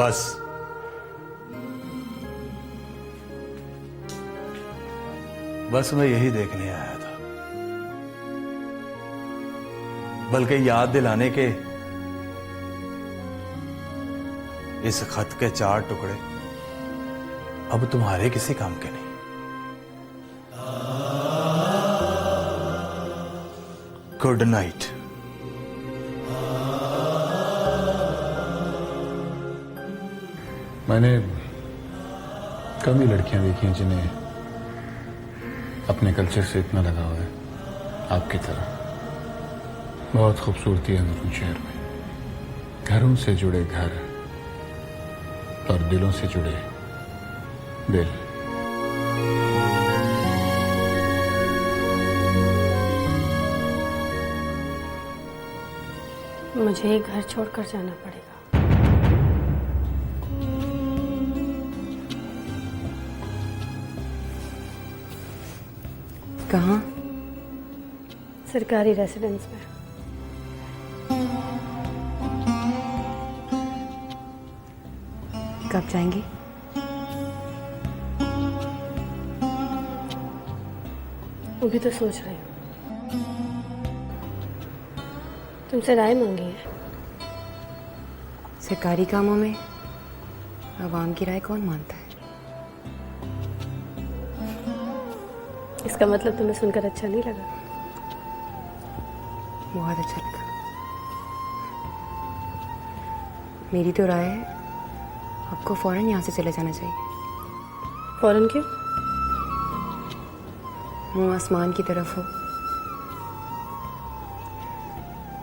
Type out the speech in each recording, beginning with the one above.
बस बस मैं यही देखने आया था, बल्कि याद दिलाने के इस खत के 4 टुकड़े अब तुम्हारे किसी काम के नहीं। Good night. मैंने कम ही लड़कियां देखी हैं जिन्हें अपने कल्चर से इतना लगाव है आपकी तरह। बहुत खूबसूरती है नूरन शहर में, घरों से जुड़े घर और दिलों से जुड़े दिल। मुझे ये घर छोड़कर जाना पड़ेगा। कहाँ? सरकारी रेसिडेंस में। कब जाएंगी? अभी तो सोच रही हूँ, तुमसे राय मांगी है। सरकारी कामों में आवाम की राय कौन मानता है? इसका मतलब तुम्हें सुनकर अच्छा नहीं लगा? बहुत अच्छा लगा। मेरी तो राय है आपको फौरन यहाँ से चले जाना चाहिए। फौरन क्यों? मुंह आसमान की तरफ हो,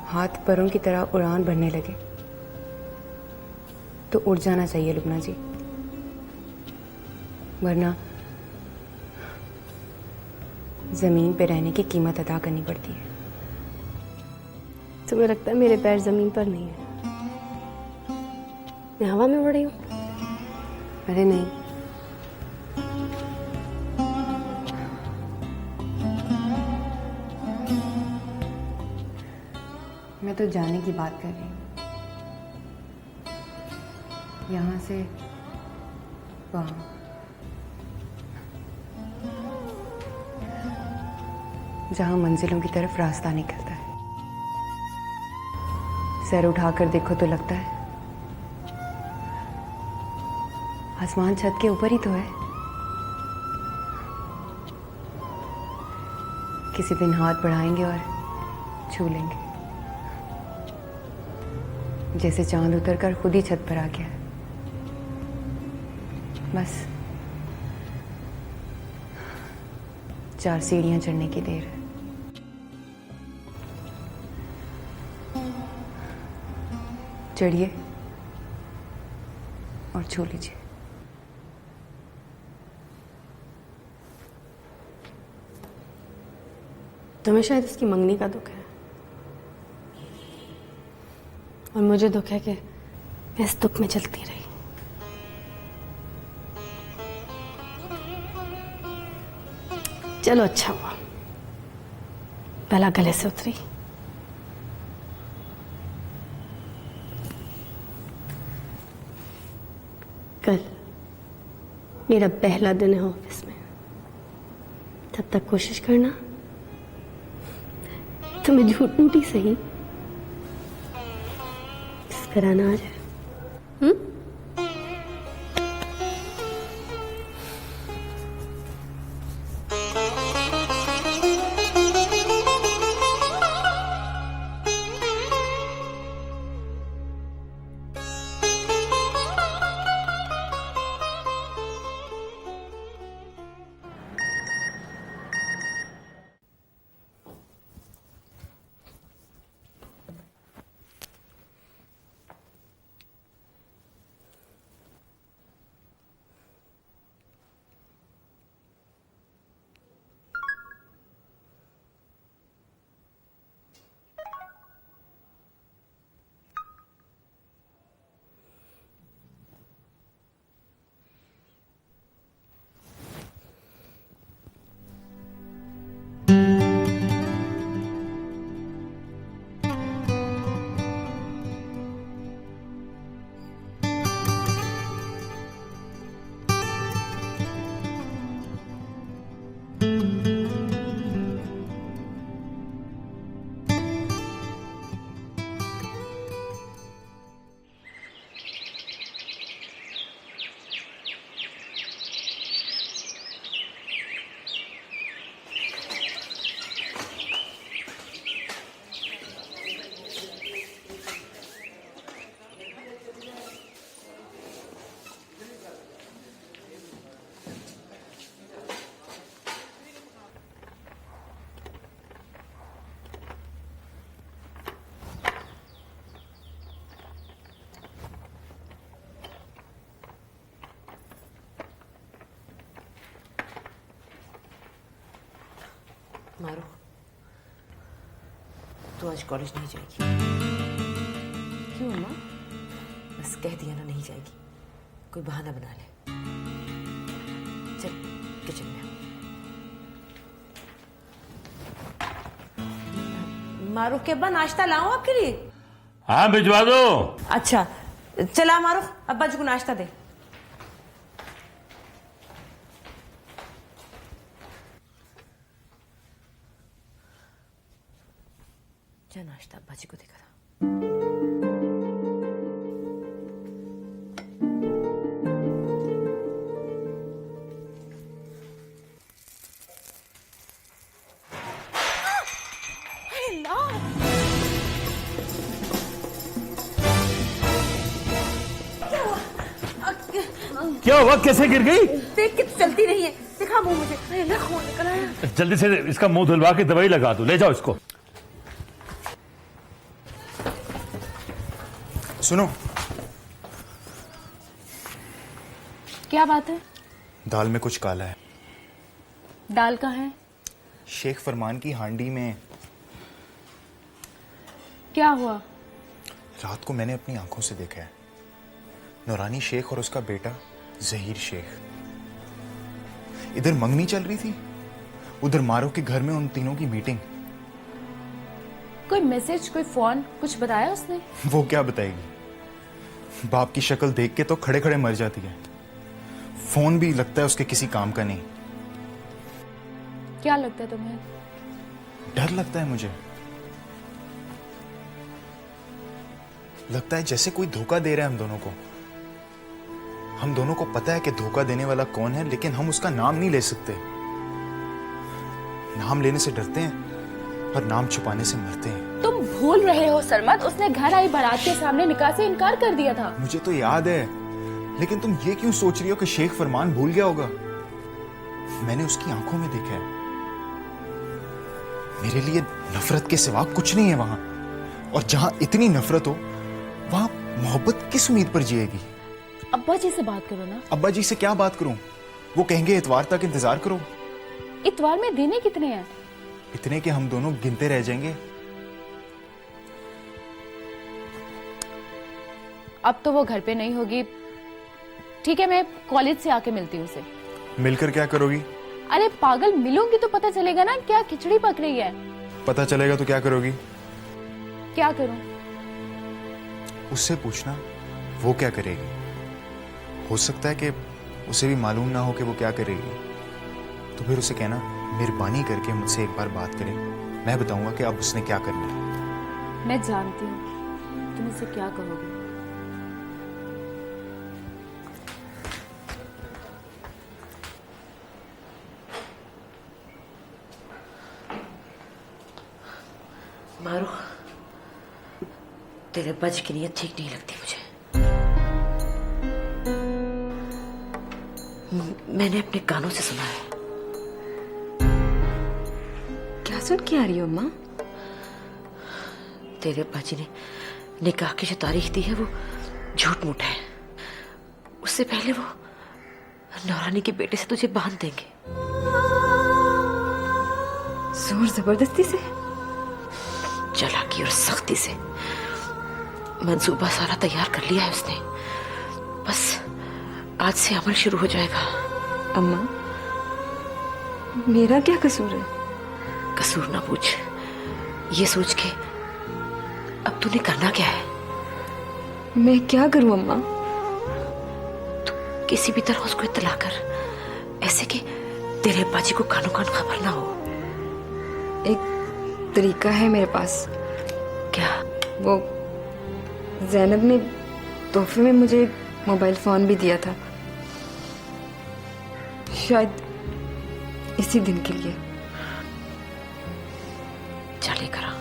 हाथ पैरों की तरह उड़ान भरने लगे तो उड़ जाना चाहिए लुबना जी, वरना जमीन पे रहने की कीमत अदा करनी पड़ती है। तुम्हें लगता है मेरे पैर जमीन पर नहीं है? मैं हवा में उड़ रही हूँ? अरे नहीं, मैं तो जाने की बात कर रही हूँ, यहाँ से वहाँ। जहाँ मंजिलों की तरफ रास्ता निकलता है। सर उठाकर देखो तो लगता है आसमान छत के ऊपर ही तो है। किसी दिन हाथ बढ़ाएंगे और छू लेंगे, जैसे चांद उतरकर खुद ही छत पर आ गया है। बस 4 सीढ़ियां चढ़ने की देर है। चढ़िए और छू लीजिए। तुम्हें शायद उसकी मंगनी का दुख है, और मुझे दुख है कि मैं इस दुख में चलती रही। चलो अच्छा हुआ पहला गले से उतरी। कल मेरा पहला दिन है ऑफिस में, तब तक कोशिश करना तुम्हें झूठ मूठी सही इस तरह ना आ जाए। मारो, तू आज कॉलेज नहीं जाएगी। क्यों अम्मा? बस कह दिया ना, नहीं जाएगी। कोई बहाना बना ले। चल किचन में। मारूफ के अब्बा नाश्ता लाऊं आपके लिए? हाँ भिजवा दो। अच्छा चला मारूफ, अब्बा जी को नाश्ता दे। जा नाश्ता अब्बा जी को दिखा था। क्या हुआ, कैसे गिर गई? देख के तो चलती नहीं है, दिखा मुंह मुझे। अरे ना खून निकल आया। जल्दी से इसका मुंह धुलवा के दवाई लगा दो, ले जाओ इसको। सुनो, क्या बात है? दाल में कुछ काला है। दाल का है? शेख फरमान की हांडी में। क्या हुआ? रात को मैंने अपनी आंखों से देखा है, नौरानी शेख और उसका बेटा जहीर शेख। इधर मंगनी चल रही थी, उधर मारो के घर में उन तीनों की मीटिंग। कोई मैसेज, कोई फोन, कुछ बताया उसने? वो क्या बताएगी, बाप की शक्ल देख के तो खड़े खड़े मर जाती है। फोन भी लगता है उसके किसी काम का नहीं। क्या लगता है तुम्हें? डर लगता है मुझे। लगता है जैसे कोई धोखा दे रहा है हम दोनों को। हम दोनों को पता है कि धोखा देने वाला कौन है, लेकिन हम उसका नाम नहीं ले सकते। नाम लेने से डरते हैं और नाम छुपाने से मरते हैं। तुम भूल रहे हो सरमत, उसने घर आई बारात के सामने निकाह से इनकार कर दिया था। मुझे तो याद है, लेकिन तुम ये क्यों सोच रही हो कि शेख फरमान भूल गया होगा? मैंने उसकी आंखों में देखा है। मेरे लिए नफरत के सिवा कुछ नहीं है वहां। और जहां इतनी नफरत हो, वहां मोहब्बत किस उम्मीद पर जिएगी? अब्बा जी से बात करो ना। अब्बा जी से क्या बात करूं? वो कहेंगे इतवार तक इंतजार करो। इतवार में देने कितने हैं? इतने कि हम दोनों गिनते रह जाएंगे। अब तो वो घर पे नहीं होगी। ठीक है, मैं कॉलेज से आके मिलती हूँ उसे। मिलकर क्या करोगी? अरे पागल, मिलूंगी तो पता चलेगा ना क्या खिचड़ी पक रही है। पता चलेगा तो क्या करोगी? क्या करूं? उससे पूछना वो क्या करेगी। हो सकता है कि उसे भी मालूम ना हो कि वो क्या करेगी। तो फिर उसे कहना मेहरबानी करके मुझसे एक बार बात करे, मैं बताऊंगा कि अब उसने क्या करना है। मैं जानती हूँ तुम उसे क्या कहोगे। मारो, तेरे अब्बा जी की नीयत ठीक नहीं लगती मुझे। मैंने अपने कानों से सुना है। क्या सुन के आ रही हो अम्मा? तेरे अब्बा जी ने निकाह की जो तारीख दी है वो झूठ मूठ है। उससे पहले वो नौरानी के बेटे से तुझे बांध देंगे। जोर जबरदस्ती से? चालाकी और सख्ती से। मंसूबा सारा तैयार कर लिया है उसने, बस आज से अमल शुरू हो जाएगा। अम्मा, मेरा क्या कसूर है? कसूर ना पूछ, ये सोच के अब तूने करना क्या है? मैं क्या करूं अम्मा? तू किसी भी तरह उसको इत्तला कर, ऐसे कि तेरे अब्बा जी को कानो कान खबर ना हो। एक तरीका है मेरे पास। क्या? वो जैनब ने तोहफे में मुझे मोबाइल फोन भी दिया था, शायद इसी दिन के लिए। चले करा।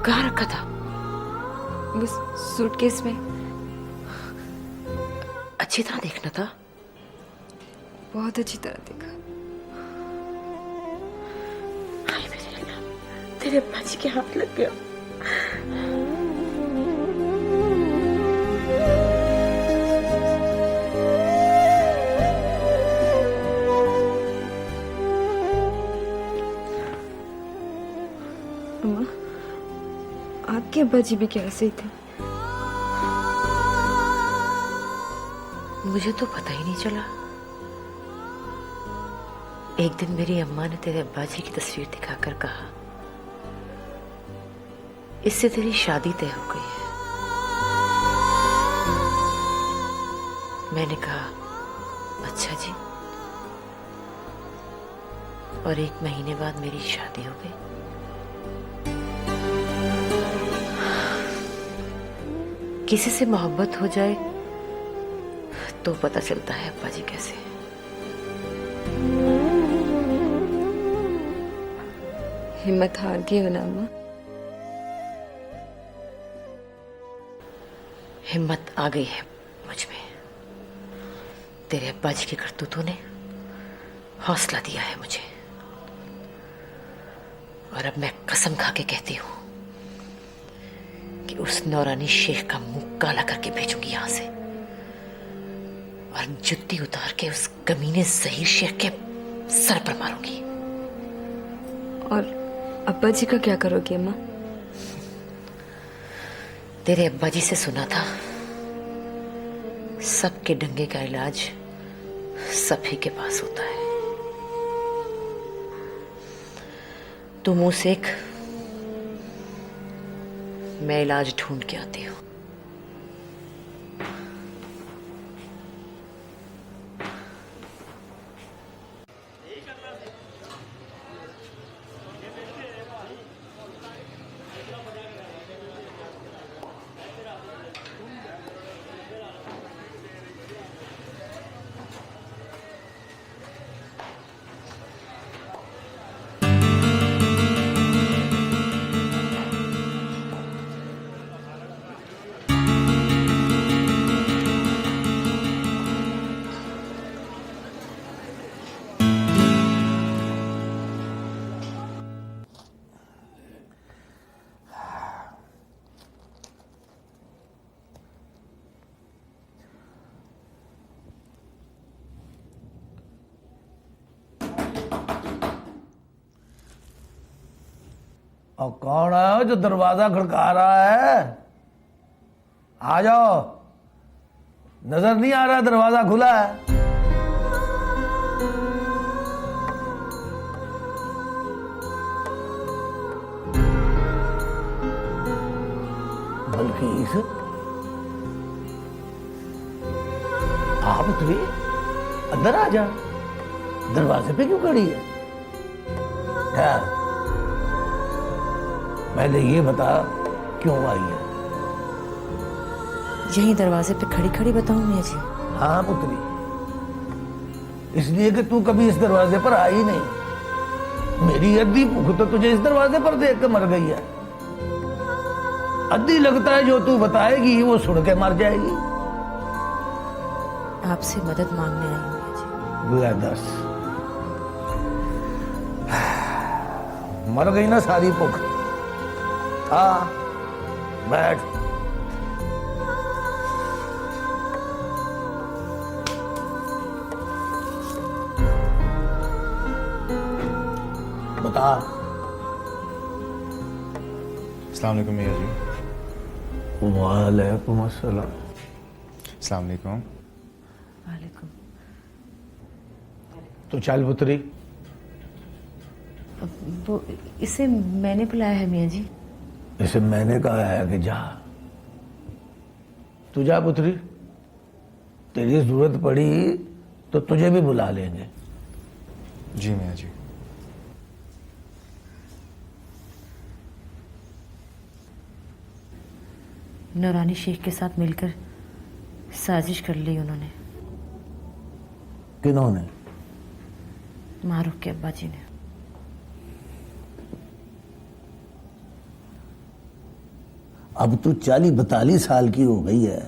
कहाँ रखा था? बस सूटकेस में। अच्छी तरह देखना था। बहुत अच्छी तरह देखा। हाय मेरे अल्लाह, तेरे अब्बा जी के हाथ लग गया। अम्मा, आपके अब्बा जी भी क्या ऐसे ही थे? मुझे तो पता ही नहीं चला। एक दिन मेरी अम्मा ने तेरे अब्बा जी की तस्वीर दिखाकर कहा, इससे तेरी शादी तय हो गई है। मैंने कहा अच्छा जी। और 1 महीने बाद मेरी शादी हो गई। किसी से मोहब्बत हो जाए तो पता चलता है अब्बा जी कैसे हैं। हिम्मत हार गई हो ना अम्मा? हिम्मत आ गई है मुझ में। तेरे अब्बा जी के करतूतों ने हौसला दिया है मुझे। और अब मैं कसम खा के कहती हूं कि उस नौरानी शेख का मुंह काला करके भेजूंगी यहां से, और जुत्ती उतार के उस कमीने ज़हीर शेख के सर पर मारूंगी। और अब्बा जी का क्या करोगी अम्मा? तेरे अब्बा जी से सुना था, सबके डंगे का इलाज सभी के पास होता है। तू मुंह सेक, मैं इलाज ढूंढ के आती हूँ। और कौन है जो दरवाजा खड़का रहा है? आ जाओ, नजर नहीं आ रहा दरवाजा खुला है? बल्कि इस आप भी अंदर आ जा, दरवाजे पे क्यों खड़ी है? यार पहले ये बता क्यों आई है? यही दरवाजे पे खड़ी खड़ी बताऊं मैं जी? हाँ पुत्री, इसलिए कि तू कभी इस दरवाजे पर आई नहीं। मेरी अद्धी भूख तो तुझे इस दरवाजे पर देख के मर गई है। अद्धी लगता है जो तू बताएगी वो सुन के मर जाएगी। आपसे मदद मांगने आई हूँ जी। बुआ दस, मर गई ना सारी भूख। हाँ बैठ। बता। अस्सलाम वालेकुम मियां जी। वालेकुम अस्सलाम। अस्सलाम वालेकुम। वालेकुम। तो चल पुत्री। वो इसे मैंने बुलाया है मियां जी। इसे मैंने कहा है कि जा। तू जा पुत्री, तेरी जरूरत पड़ी तो तुझे भी बुला लेंगे। जी मियां जी। नौरानी शेख के साथ मिलकर साजिश कर ली उन्होंने। किन्होंने? मारूफ के अब्बा जी ने। अब तू 40-42 साल की हो गई है,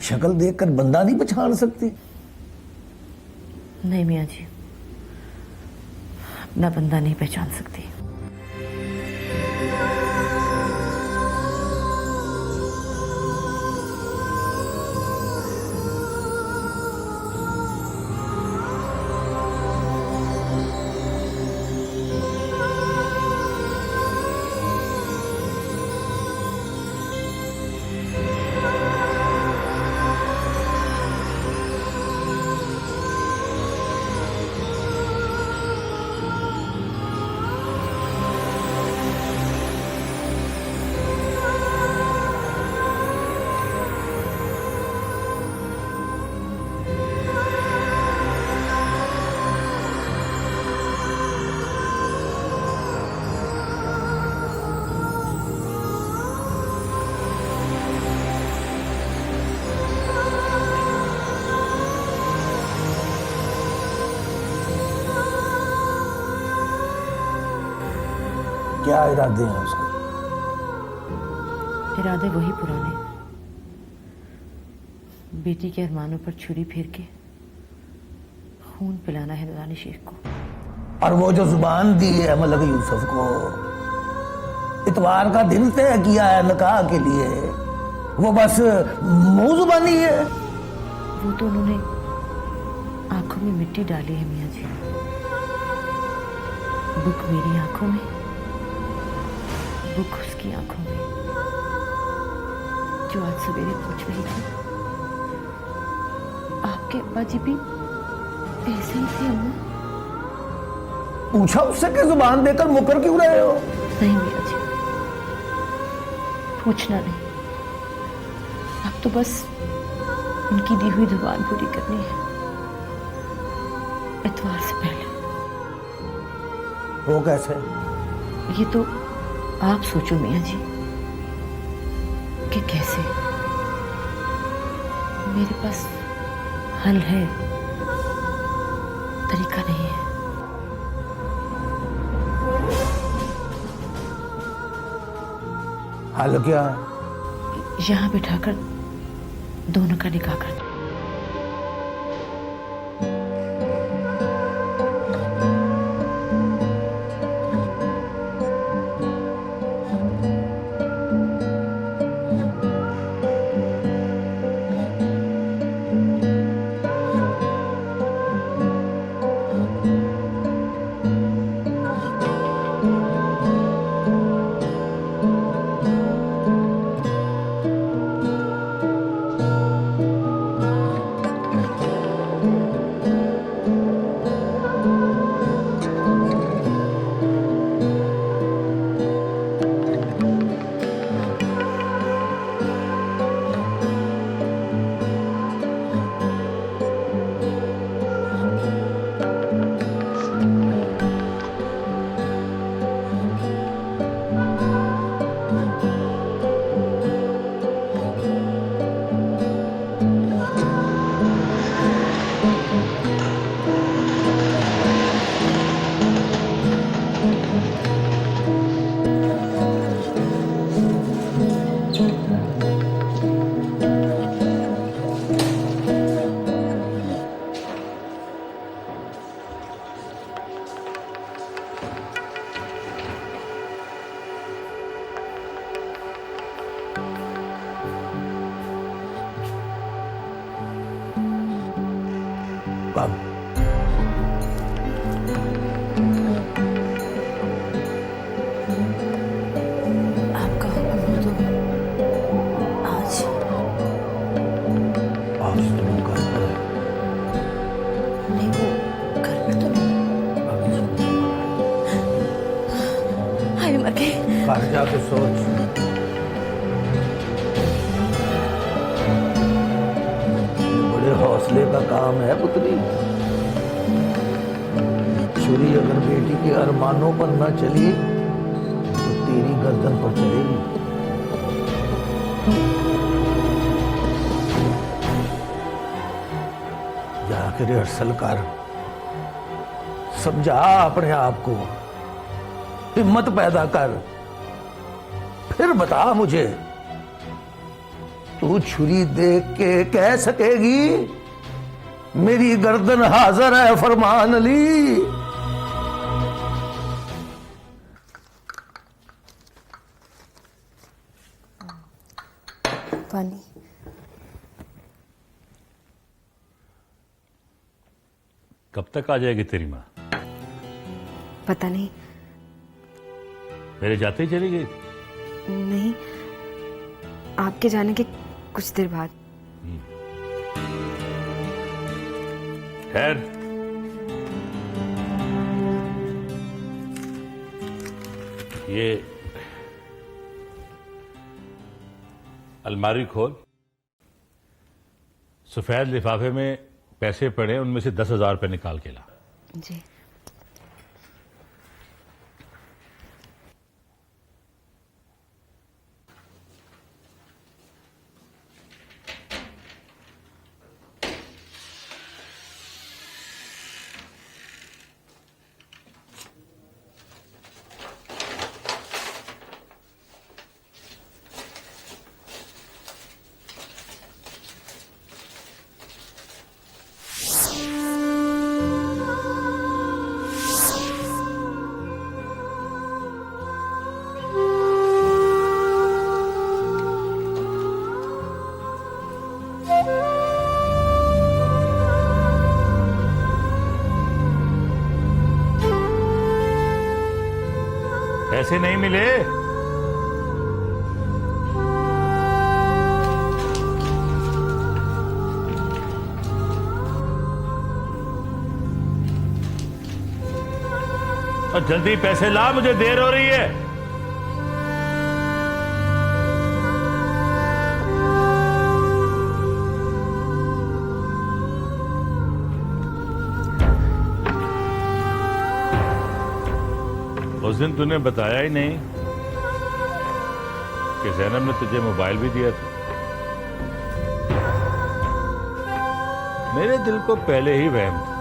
शक्ल देखकर बंदा नहीं पहचान सकती? नहीं मियाँ जी, अपना बंदा नहीं पहचान सकती। क्या इरादे हैं उसके? इरादे वही पुराने, बेटी के अरमानों पर छुरी फेर के खून पिलाना है नूरानी शेख को। और वो जो जुबान दी है मलक यूसुफ को, इतवार का दिन तय किया है निकाह के लिए, वो बस मुंह जुबानी है? वो तो उन्होंने आंखों में मिट्टी डाली है मियाँ जी। बुक मेरी आंखों में, बुक उसकी आंखों में, जो आज सवेरे पूछ रही थी। आपके अब्बा जी भी ऐसे ही थे अम्मा? पूछा उससे कि जुबान देकर मुकर क्यों रहे हो? नहीं मियाँ जी, पूछना नहीं, अब तो बस उनकी दी हुई जुबान पूरी करनी है, इतवार से पहले। वो कैसे? ये तो आप सोचो मियाँ जी कि कैसे। मेरे पास हल है, तरीका नहीं है। हाल क्या है? यहां बिठाकर दोनों का निकाह कर दो। कब? आपका हुक्म हो तो आज। आज तुम घर पर है? नहीं, वो घर पर तो नहीं। अभी सुनो। हाय मर गए। घर जाके सोच। बड़े हौसले का काम है पुत्री। छुरी अगर बेटी के अरमानों पर न चली तो तेरी गर्दन पर चलेगी। जाके रिहर्सल कर, समझा अपने आप को, हिम्मत पैदा कर। फिर बता मुझे, तू छुरी देख के कह सकेगी मेरी गर्दन हाजिर है फरमान अली? पानी। कब तक आ जाएगी तेरी माँ? पता नहीं। मेरे जाते ही चली गई? नहीं, आपके जाने के कुछ देर बाद। खैर, ये अलमारी खोल, सफेद लिफाफे में पैसे पड़े, उनमें से 10,000 रुपये निकाल के ला। जी। पैसे नहीं मिले? और जल्दी पैसे ला, मुझे देर हो रही है। उस दिन तूने बताया ही नहीं कि ज़ैनब ने तुझे मोबाइल भी दिया था। मेरे दिल को पहले ही वहम था।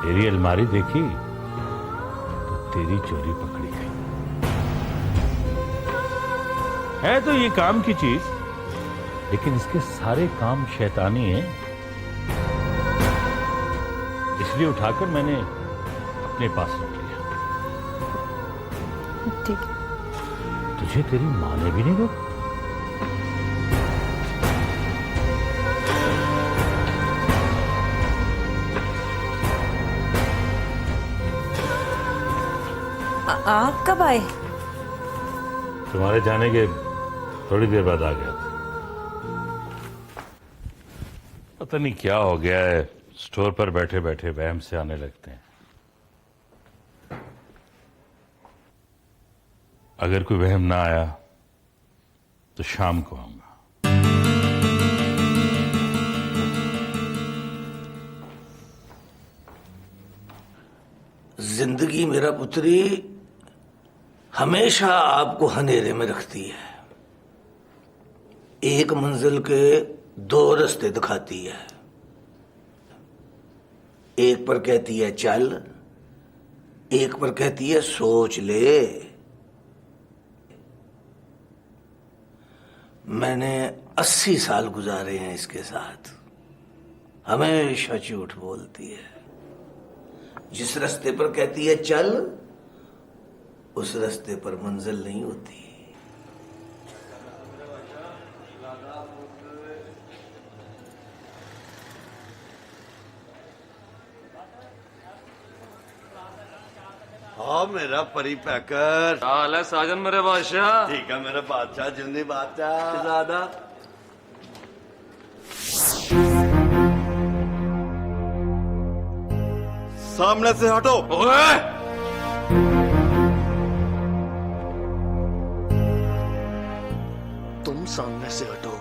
तेरी अलमारी देखी तो तेरी चोरी पकड़ी गई। है तो ये काम की चीज, लेकिन इसके सारे काम शैतानी हैं। इसलिए उठाकर मैंने अपने पास रख लिया। ठीक है। तुझे तेरी माँ ने भी नहीं रोका? आप कब आए? तुम्हारे जाने के थोड़ी देर बाद आ गया था। पता नहीं क्या हो गया है, स्टोर पर बैठे बैठे वहम से आने लगते हैं। अगर कोई वहम ना आया तो शाम को आऊंगा। जिंदगी मेरा पुत्री हमेशा आपको हनेरे में रखती है। एक मंजिल के दो रास्ते दिखाती है। एक पर कहती है चल, एक पर कहती है सोच ले। मैंने 80 साल गुजारे हैं इसके साथ। हमेशा झूठ बोलती है। जिस रास्ते पर कहती है चल, उस रास्ते पर मंजिल नहीं होती। हाँ मेरा परी पैकर, हाल है साजन मेरे बादशाह? ठीक है मेरा बादशाह, जिंदी बादशाह। ज्यादा सामने से हटो। ओए! तुम सामने से हटो।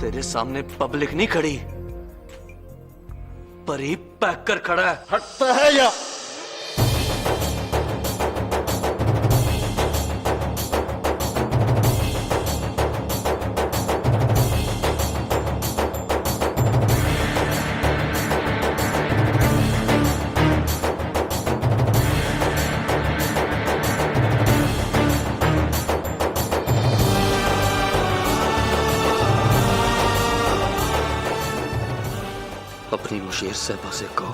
तेरे सामने पब्लिक नहीं खड़ी, परी पैकर खड़ा है। हटता है या मुशीर साहबा से कहो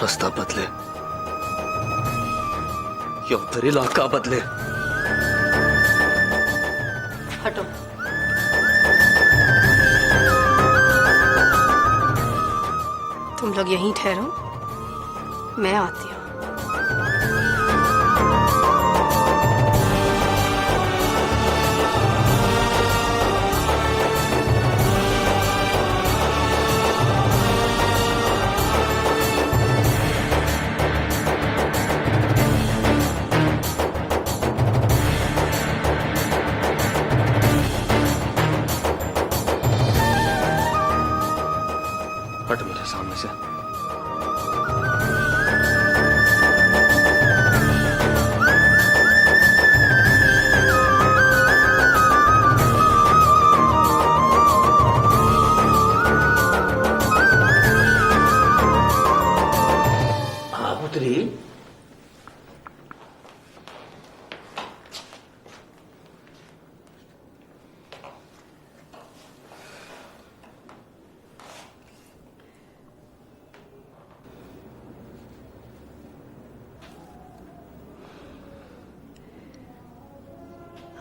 रास्ता बदले या फिर इलाका बदले। हटो। तुम लोग यहीं ठहरो, मैं आती हूँ। हट मेरे सामने से। हाँ पुत्री,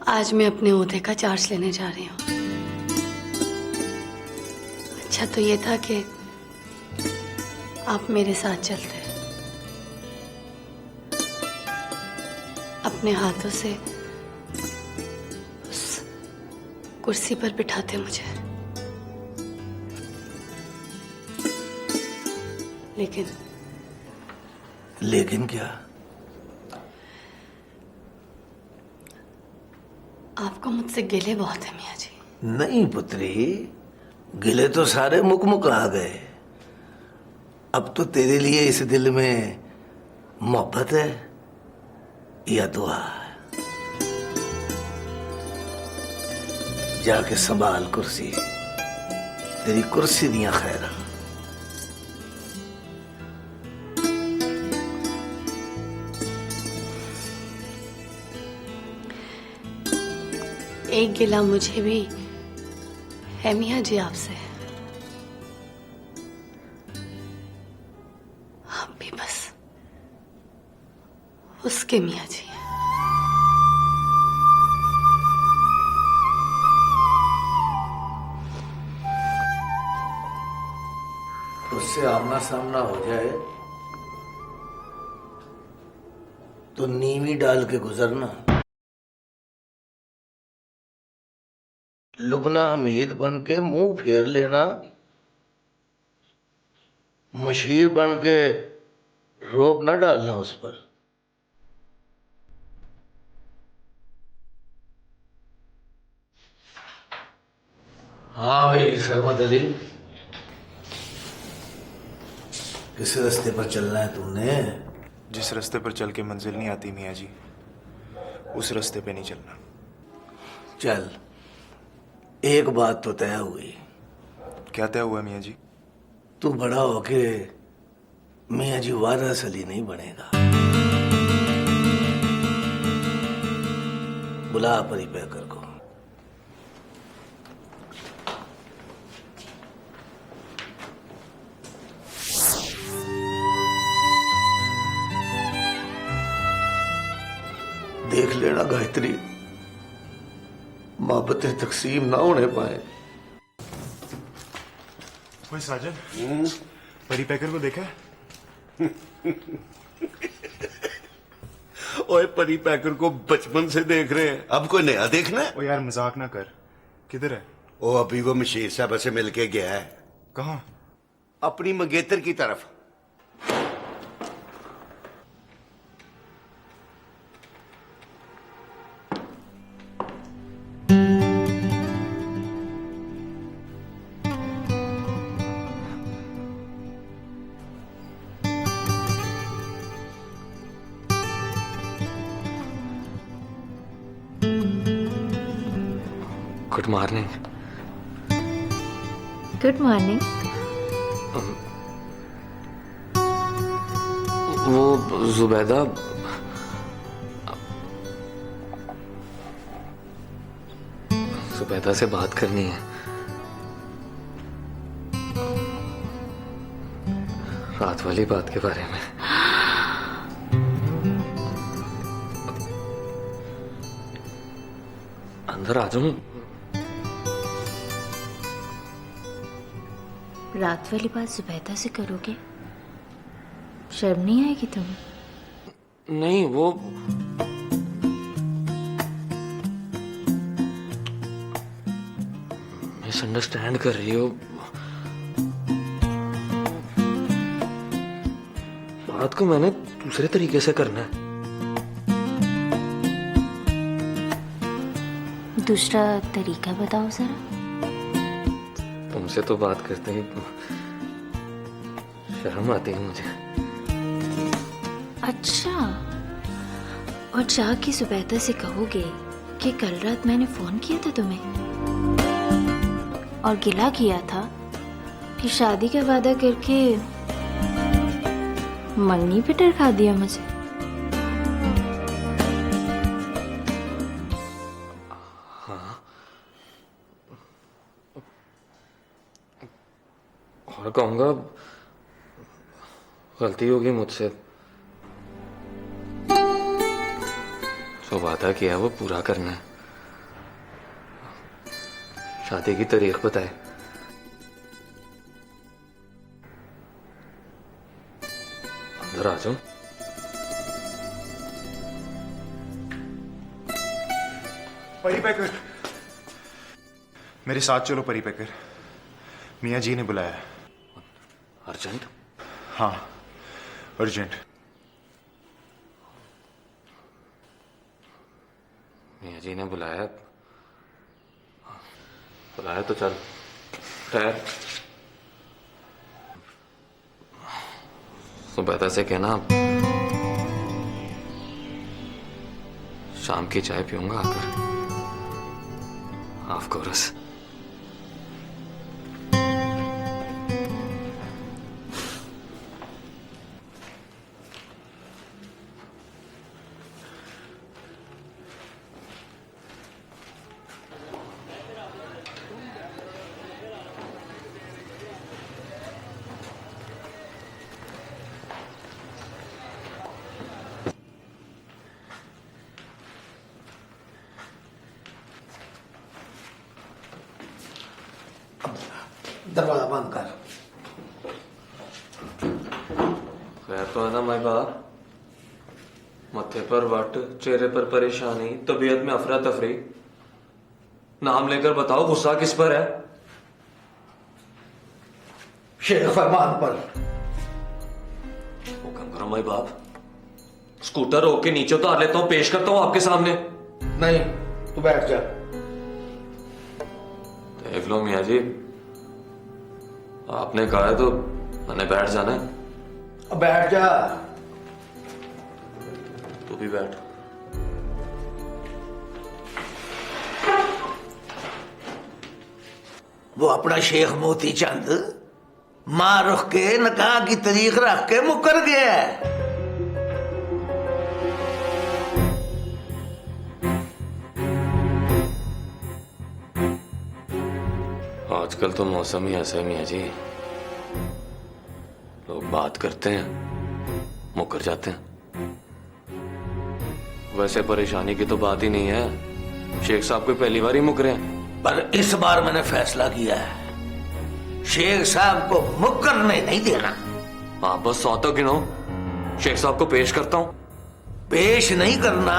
आज मैं अपने ओहदे का चार्ज लेने जा रही हूँ। अच्छा तो ये था कि आप मेरे साथ चलते, अपने हाथों से उस कुर्सी पर बिठाते मुझे। लेकिन क्या? आपको मुझसे गिले बहुत है मियाँ जी। नहीं पुत्री, गिले तो सारे मुक आ गए। अब तो तेरे लिए इस दिल में मोहब्बत है या दुआ है। जाके संभाल कुर्सी, तेरी कुर्सी दियां खैरा। एक गिला मुझे भी है मियाँ जी आपसे। आप भी बस उसके मियाँ जी हैं। उससे आमना सामना हो जाए तो नीवी डाल के गुजरना। लुबना हमीद बन के मुंह फेर लेना, मुशीर बन के रोब ना डालना उस पर। हाँ भाई सरमत अली, किस रास्ते पर चलना है तुमने? जिस रास्ते पर चल के मंजिल नहीं आती मियाँ जी, उस रास्ते पे नहीं चलना। चल, एक बात तो तय हुई। क्या तय हुआ मियाँ जी? तू बड़ा होके मियाँ जी वारिस अली नहीं बनेगा। बुला परी पैकर को। देख लेना गायत्री, मोहब्बतें तकसीम ना होने पाए। कोई साजन परी पैकर को देखा है? ओए परी पैकर को बचपन से देख रहे हैं, अब कोई नया देखना है? ओ यार मजाक ना कर, किधर है? ओ अभी वो मशीर साहब से मिलके गया है। कहाँ? अपनी मंगेतर की तरफ। Good morning. Good morning. वो जुबैदा, जुबैदा से बात करनी है। रात वाली बात के बारे में। अंदर आ जाऊं? रात वाली बात जुबैदा से करोगे? शर्म नहीं आएगी तुम्हें? नहीं, वो मिसअंडरस्टैंड कर रही हो। बात को मैंने दूसरे तरीके से करना है। दूसरा तरीका बताओ जरा। तुमसे तो बात करते ही शर्म आती है मुझे। अच्छा, और जाके जुबैदा से कहोगे कि कल रात मैंने फोन किया था तुम्हें और गिला किया था कि शादी का वादा करके मंगनी पे टरका दिया मुझे। और कहूंगा गलती होगी मुझसे। जो वादा किया है वो पूरा करना है। शादी की तारीख बताए। अंदर आ जाऊं? परी पैकर, मेरे साथ चलो परी पैकर, मियाँ जी ने बुलाया है। अर्जेंट? हाँ, अर्जेंट। मियाँ जी ने बुलाया? बुलाया तो चल। ठहर। सुबह से कहना शाम की चाय पीऊंगा आकर। Of course. दरवाजा बंद कर। खैर तो है ना माई बाप? मत्थे पर वट, चेहरे पर परेशानी, तबीयत में अफरा तफरी। नाम लेकर बताओ गुस्सा किस पर है? शेख फरमान पर। हुक्म करो माई बाप। स्कूटर रोक के नीचे उतार लेता हूं, पेश करता हूं आपके सामने। नहीं, तू बैठ जा। देख लो मियाँ जी, आपने कहा है तो मैंने बैठ जाना है। अब बैठ जा। तू भी बैठ। वो अपना शेख मोती चंद मां रुख के निकाह की तारीख रख के मुकर गया है। आजकल तो मौसम ही ऐसा है मियाँ जी, लोग बात करते हैं मुकर जाते हैं। वैसे परेशानी की तो बात ही नहीं है, शेख साहब को पहली बार ही मुकरे हैं। पर इस बार मैंने फैसला किया है, शेख साहब को मुकरने नहीं देना। आप बस 100 तो गिनो, शेख साहब को पेश करता हूं। पेश नहीं करना,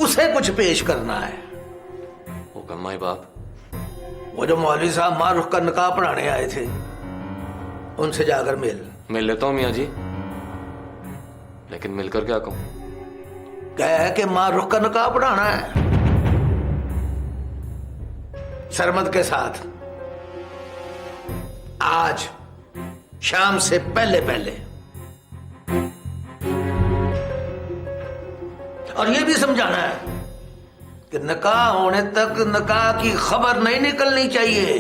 उसे कुछ पेश करना है। हुक्म माई बाप। वो जो मौलवी साहब मां रुख का निकाह पढ़ाने आए थे, उनसे जाकर मिल लेता हूं मियाँ जी, लेकिन मिलकर क्या कहूं? कह कि मां रुख का निकाह पढ़ाना है सरमद के साथ, आज शाम से पहले पहले। और यह भी समझाना है कि निकाह होने तक निकाह की खबर नहीं निकलनी चाहिए।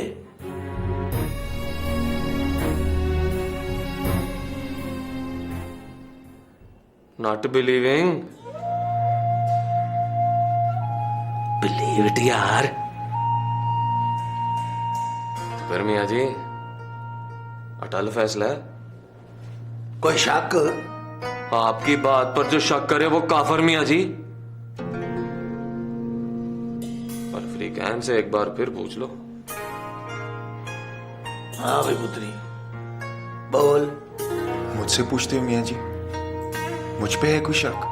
Not believing. बिलीव इट यार। फिर मियाँ जी अटल फैसला है, कोई शक? आपकी बात पर जो शक करे वो काफर मियाँ जी। पर अफ्रीकैन से एक बार फिर पूछ लो। हाँ भाई पुत्री, बोल। मुझसे पूछते हो मियाँ जी? मुझ पे है कोई शक?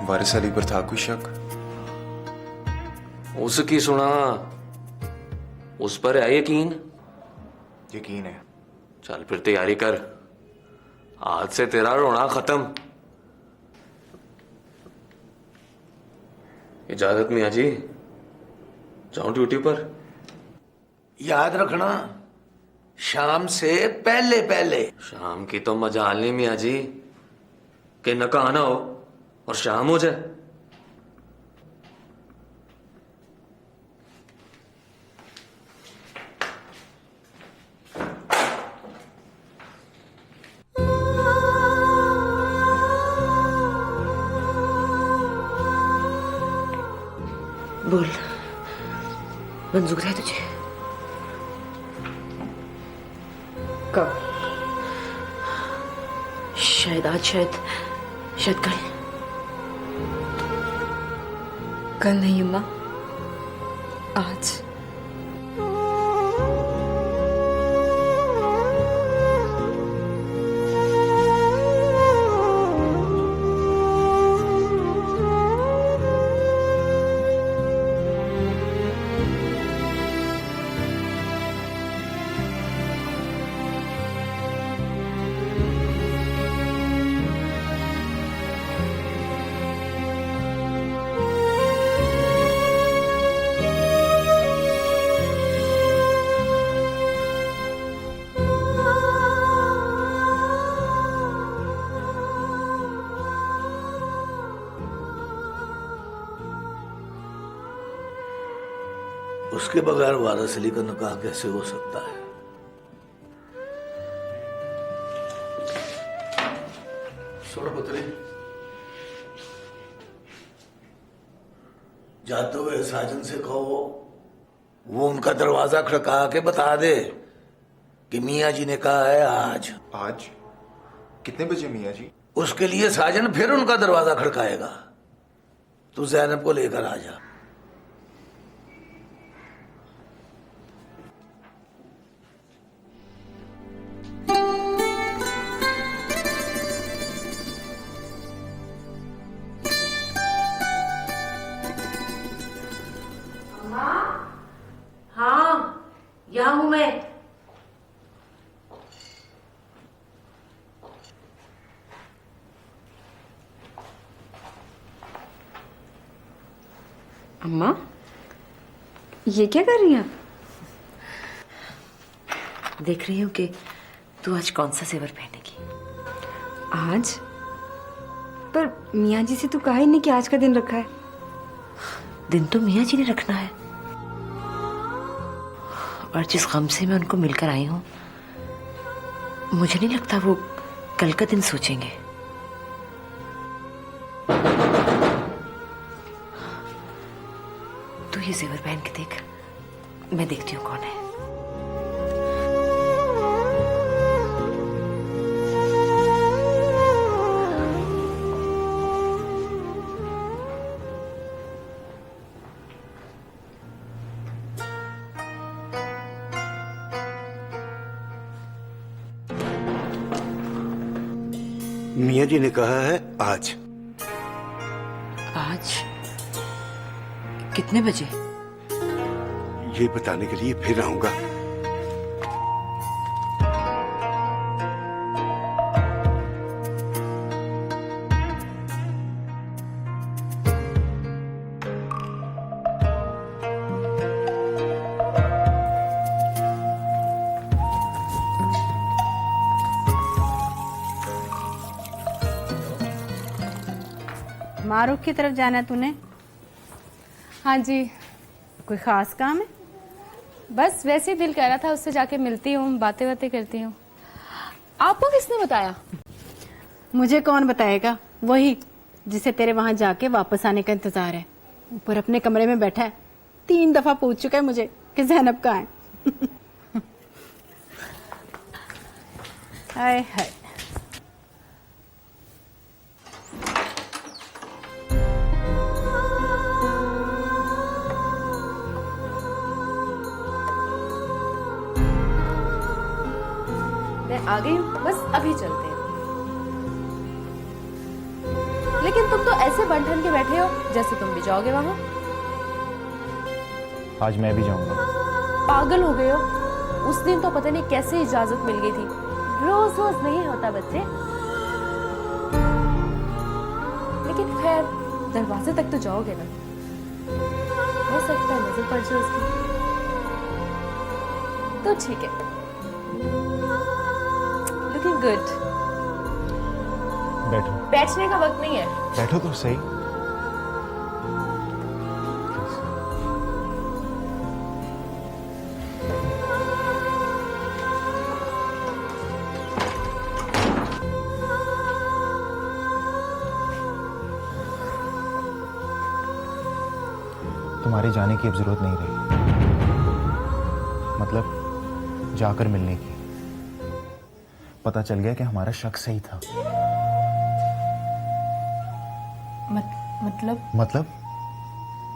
वारिस अली पर था कोई शक? उसकी सुना, उस पर है यकीन? यकीन है। चल फिर तैयारी कर, आज से तेरा रोना खत्म। इजाजत मियाँ जी, जाऊं ड्यूटी पर? याद रखना, शाम से पहले पहले। शाम की तो मजाल नहीं मियाँ जी, कि न कहना हो और शाम हो जाए। बोल, मंजूर है तुझे? कब? शायद आज, शायद कल। कल नहीं अम्मा, आज। उसके बगैर वारिस अली का निकाह कैसे हो सकता है? सुनो पुत्री, जाते हुए साजन से कहो वो उनका दरवाजा खड़का के बता दे कि मियाँ जी ने कहा है आज। आज कितने बजे मियाँ जी? उसके लिए साजन फिर उनका दरवाजा खड़काएगा। तू ज़ैनब को लेकर आ जा। हाँ, यहाँ हूं मैं। अम्मा, ये क्या कर रही हैं आप? देख रही हूँ कि तू आज कौन सा जेवर पहनेगी। आज? पर मियाँ जी से तो कहा ही नहीं कि आज का दिन रखा है। दिन तो मियाँ जी ने रखना है, और जिस गम से मैं उनको मिलकर आई हूं, मुझे नहीं लगता वो कल का दिन सोचेंगे। तू ये जेवर पहन के देख, मैं देखती हूँ कौन है। मियाँ जी ने कहा है आज। आज कितने बजे? ये बताने के लिए फिर आऊंगा। मारूफ की तरफ जाना है तूने? हाँ जी, कोई खास काम है? बस वैसे ही दिल कह रहा था उससे जाके मिलती हूँ, बातें बातें करती हूँ। आपको किसने बताया? मुझे कौन बताएगा, वही जिसे तेरे वहां जाके वापस आने का इंतजार है। ऊपर अपने कमरे में बैठा है, 3 दफा पूछ चुका है मुझे कि ज़ैनब कहाँ है। हाय हाय। मैं आ गई हूँ, बस अभी चलते हैं। लेकिन तुम तो ऐसे बंठन के बैठे हो जैसे तुम भी जाओगे वहां। आज मैं भी जाऊंगा। पागल हो गए हो? उस दिन तो पता नहीं कैसे इजाजत मिल गई थी। रोज रोज नहीं होता बच्चे। लेकिन खैर दरवाजे तक तो जाओगे ना, हो सकता है नजर पड़ जाए उसकी, तो ठीक है। Looking good. बैठो। बैठने का वक्त नहीं है। बैठो तो सही। तुम्हारे जाने की अब जरूरत नहीं रही, मतलब जाकर मिलने की। पता चल गया कि हमारा शक सही था।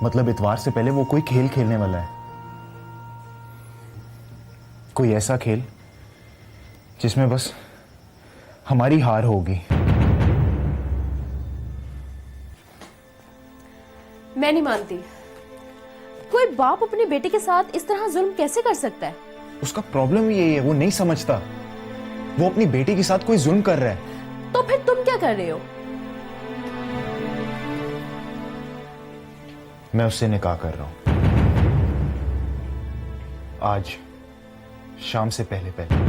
मतलब इतवार से पहले वो कोई खेल खेलने वाला है, कोई ऐसा खेल जिसमें बस हमारी हार होगी। मैं नहीं मानती। कोई बाप अपने बेटे के साथ इस तरह जुल्म कैसे कर सकता है? उसका प्रॉब्लम ही यही है, वो नहीं समझता। वो अपनी बेटी के साथ कोई जुल्म कर रहा है। तो फिर तुम क्या कर रहे हो? मैं उससे निकाह कर रहा हूं आज शाम से पहले पहले।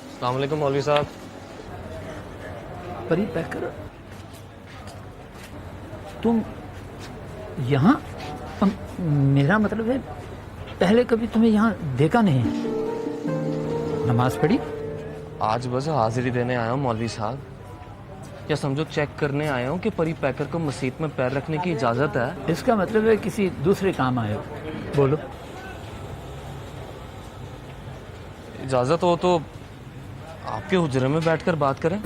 अस्सलाम वालेकुम मौलवी साहब। परी पैकर, तुम यहाँ? मेरा मतलब है पहले कभी तुम्हें यहाँ देखा नहीं। नमाज पढ़ी? आज बस हाजिरी देने आया हूँ मौलवी साहब, या समझो चेक करने आया हूँ कि परी पैकर को मस्जिद में पैर रखने की इजाज़त है। इसका मतलब है किसी दूसरे काम आए हो। बोलो। इजाज़त हो तो आपके हुजरे में बैठकर बात करें।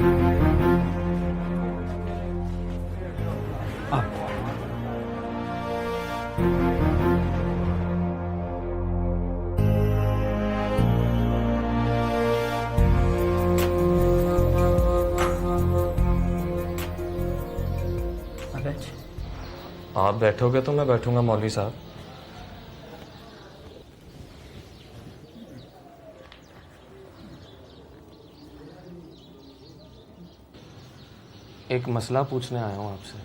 आप बैठोगे तो मैं बैठूंगा मौलवी साहब। एक मसला पूछने आया हूँ आपसे।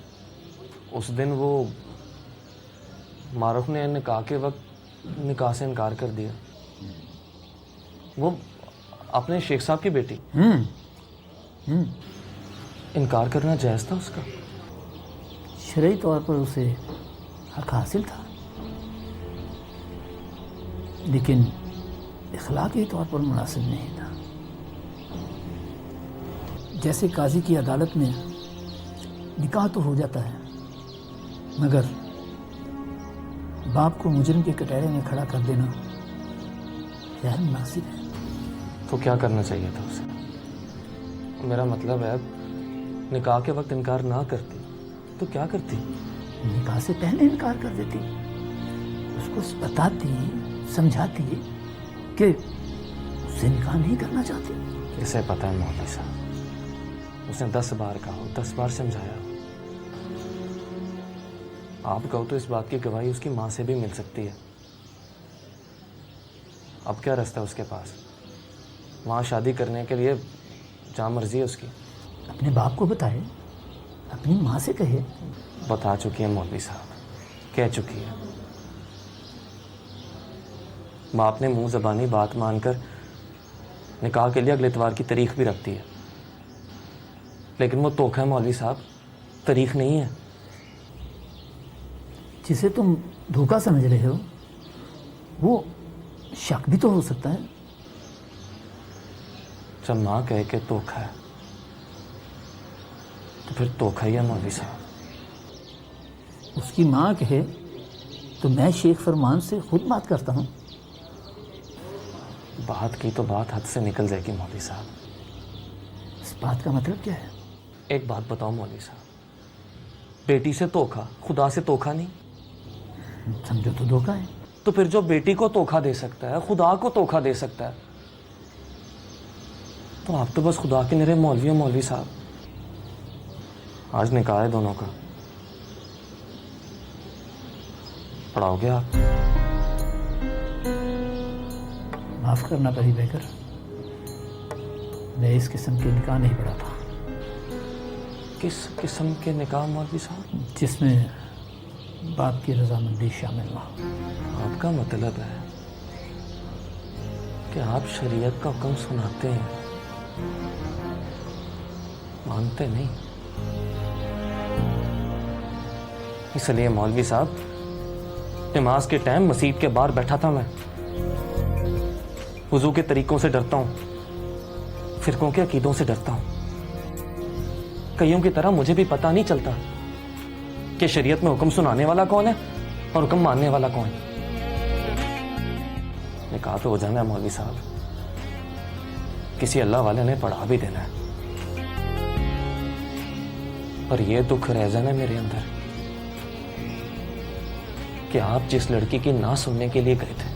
उस दिन वो मारूफ ने निकाह के वक्त निकाह से इनकार कर दिया। वो अपने शेख साहब की बेटी। इनकार करना जायज़ था उसका? शरई तौर पर उसे हक हासिल था, लेकिन इखलाकी तौर पर मुनासिब नहीं था। जैसे काजी की अदालत में निकाह तो हो जाता है, मगर बाप को मुजरिम के कटहरे में खड़ा कर देना गैर मुनासिब है। तो क्या करना चाहिए था उसे? मेरा मतलब है निकाह के वक्त इनकार ना करती तो क्या करती? निकाह से पहले इनकार कर देती, उसको बताती, समझाती कि उससे निकाह नहीं करना चाहती। इसे पता है मौलवी साहब, उसने 10 बार कहा, 10 बार समझाया। आप कहो तो इस बात की गवाही उसकी माँ से भी मिल सकती है। अब क्या रास्ता है उसके पास? वहाँ शादी करने के लिए जहाँ मर्जी है उसकी। अपने बाप को बताए, अपनी माँ से कहे। बता चुकी है मौलवी साहब, कह चुकी है। बाप ने मुंह ज़बानी बात मानकर निकाह के लिए अगले इतवार की तारीख भी रखती है, लेकिन वो धोखा है मौलवी साहब, तारीख नहीं है। जिसे तुम धोखा समझ रहे हो वो शक भी तो हो सकता है। जब माँ कहे के धोखा है तो फिर धोखा ही है मौलवी साहब। उसकी माँ कहे तो मैं शेख फरमान से खुद बात करता हूँ। बात की तो बात हद से निकल जाएगी मौलवी साहब। इस बात का मतलब क्या है? एक बात बताओ मौलवी साहब, बेटी से धोखा खुदा से धोखा नहीं? समझो तो धोखा है। तो फिर जो बेटी को धोखा दे सकता है खुदा को धोखा दे सकता है, तो आप तो बस खुदा के निरे मौलवी हो मौलवी साहब। आज निकाह है दोनों का, पढ़ाओगे आप? माफ करना परी बेकर, मैं इस किस्म के निकाह नहीं पढ़ाता। किस किस्म के निकाह मौलवी साहब? जिसमें बाप की रजामंदी शामिल ना हो। आपका मतलब है कि आप शरीयत का हुक्म सुनाते हैं, मानते नहीं। इसलिए मौलवी साहब, नमाज के टाइम मस्जिद के बाहर बैठा था मैं। वुजू के तरीकों से डरता हूं, फिरकों के अकीदों से डरता हूं। कईयों की तरह मुझे भी पता नहीं चलता कि शरीयत में हुक्म सुनाने वाला कौन है और हुक्म मानने वाला कौन है। निकाह तो हो जाना है मौलवी साहब, किसी अल्लाह वाले ने पढ़ा भी देना है। पर यह दुख रह जाना है मेरे अंदर कि आप जिस लड़की की ना सुनने के लिए गए थे,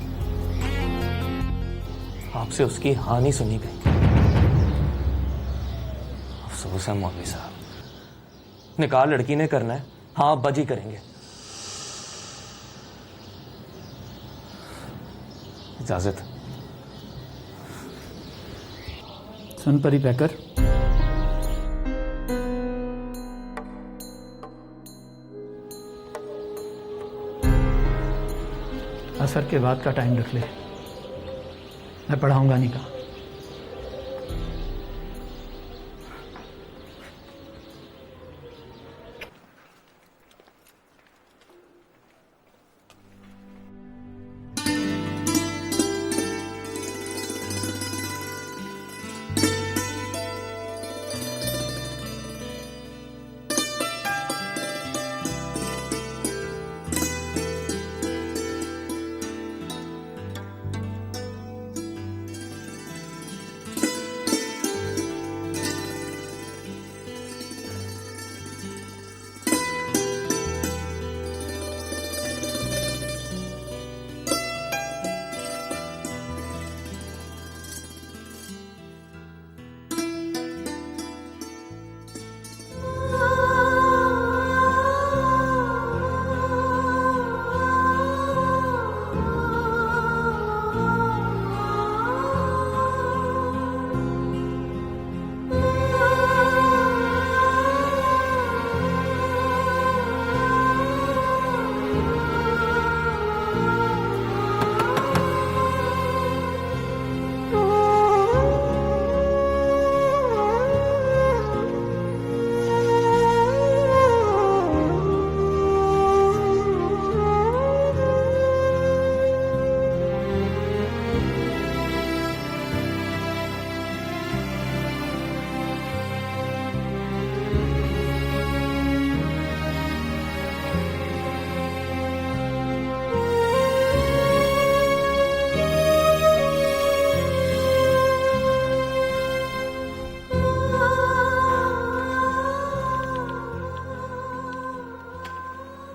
आपसे उसकी हाँ नहीं सुनी गई। अफसोस है मौलवी साहब, निकाह लड़की ने करना है, हाँ अब्बा जी करेंगे। इजाजत। सुन परी पैकर, असर के बाद का टाइम रख ले, मैं पढ़ाऊंगा निकाह।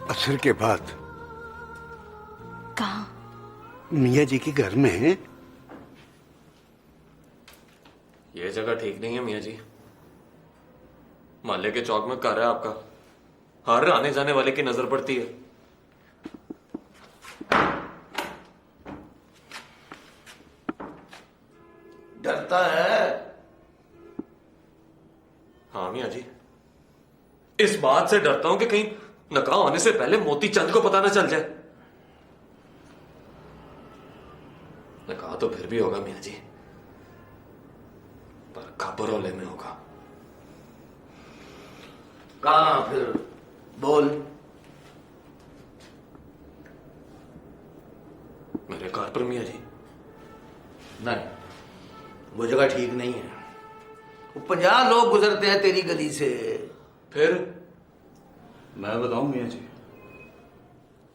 असर के बाद कहाँ? मियाँ जी के घर में। ये जगह ठीक नहीं है मियाँ जी। मोहल्ले के चौक में घर है आपका, हर आने जाने वाले की नजर पड़ती है। डरता है? हाँ मियाँ जी, इस बात से डरता हूं कि कहीं निकाह होने से पहले मोती चंद को पता ना चल जाए। निकाह तो फिर भी होगा मियाँ जी, पक्का बरौले में होगा। कहाँ फिर? बोल। मेरे घर पर मियाँ जी। नहीं, वो जगह ठीक नहीं है। वो 50 लोग गुजरते हैं तेरी गली से। फिर मैं बताऊं मियाँ जी?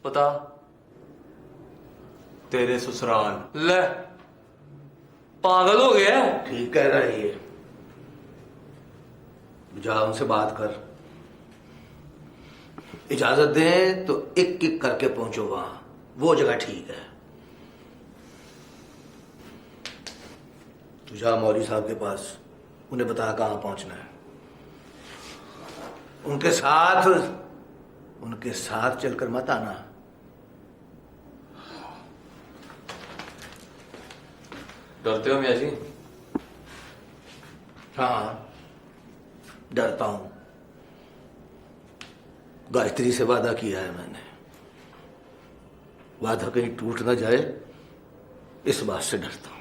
पता तेरे ससुराल। ले, पागल हो गया? ठीक कह रहा है ये। जा उनसे बात कर, इजाजत दे तो एक एक करके पहुंचो वहां, वो जगह ठीक है। तू जा मौलवी साहब के पास, उन्हें बता कहां पहुंचना है। उनके साथ चलकर मत आना। डरते हो मियाँ जी? हाँ, डरता हूं। गायत्री से वादा किया है मैंने, वादा कहीं टूट ना जाए, इस बात से डरता हूं।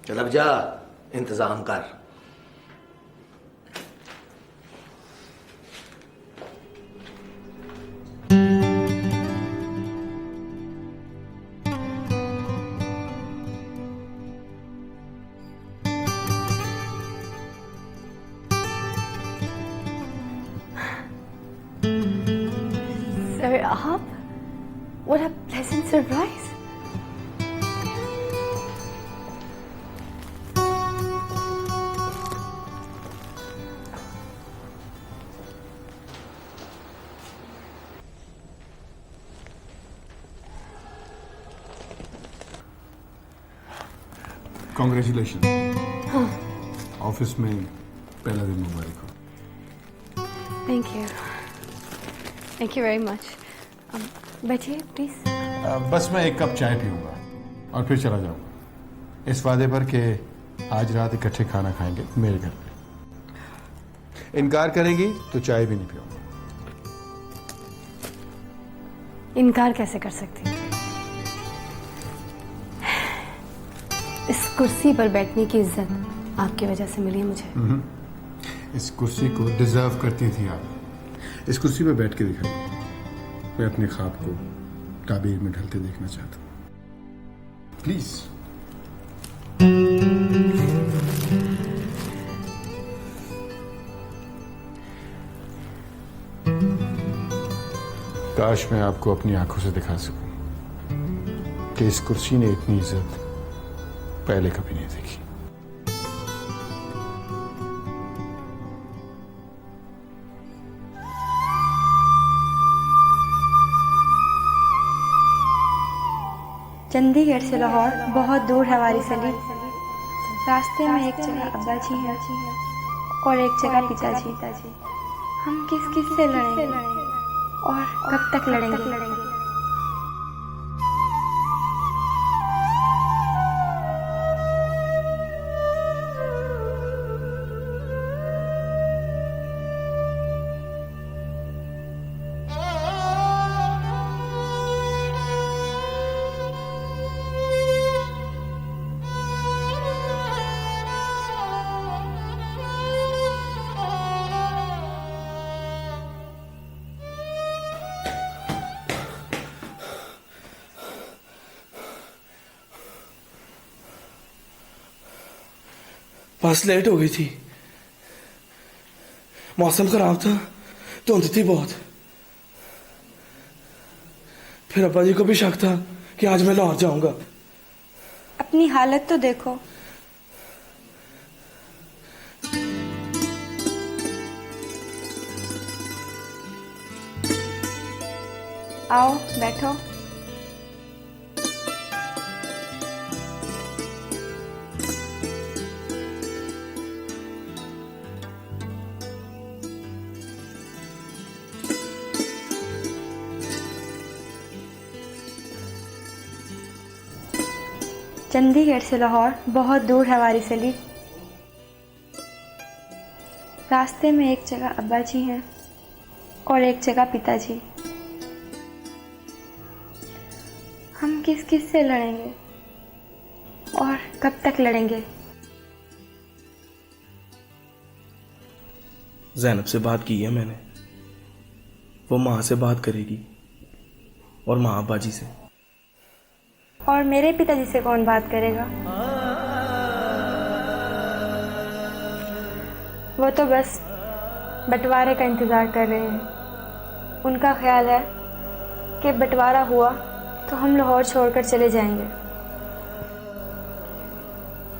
चल अब जा, इंतजाम कर। सर आप, what a pleasant surprise. Congratulation. Office में पहला दिन मुबारक हो। Thank you very much. बैठिए प्लीज। बस मैं एक कप चाय पीऊंगा और फिर चला जाऊंगा, इस वादे पर कि आज रात इकट्ठे खाना खाएंगे मेरे घर पे। इनकार करेंगी तो चाय भी नहीं पीऊंगा। इनकार कैसे कर सकती हूँ? इस कुर्सी पर बैठने की इज्जत आपकी वजह से मिली है मुझे। इस कुर्सी को डिजर्व करती थी आप। इस कुर्सी पर बैठ के दिखाइए। मैं अपने ख्वाब को ताबीर में ढलते देखना चाहता हूँ, प्लीज। काश मैं आपको अपनी आंखों से दिखा सकूं कि इस कुर्सी ने इतनी इज्जत पहले कभी नहीं देखी। चंडीगढ़ से लाहौर बहुत दूर है हमारी सली। रास्ते में एक जगह अब्बा जी हैं और एक जगह पिताजी। हम किस किस से लड़ेंगे और कब तक लड़ेंगे? बस लेट हो गई थी, मौसम खराब था, धुंध थी बहुत। फिर अब्बा जी को भी शक था कि आज मैं लाहौर जाऊंगा। अपनी हालत तो देखो। आओ बैठो। चंडीगढ़ से लाहौर बहुत दूर है हमारी सली। रास्ते में एक जगह अब्बा जी हैं और एक जगह पिताजी। हम किस किस से लड़ेंगे और कब तक लड़ेंगे? जैनब से बात की है मैंने, वो माँ से बात करेगी और माँ अब्बाजी से। और मेरे पिताजी से कौन बात करेगा? वो तो बस बंटवारे का इंतज़ार कर रहे हैं। उनका ख्याल है कि बंटवारा हुआ तो हम लाहौर छोड़कर चले जाएंगे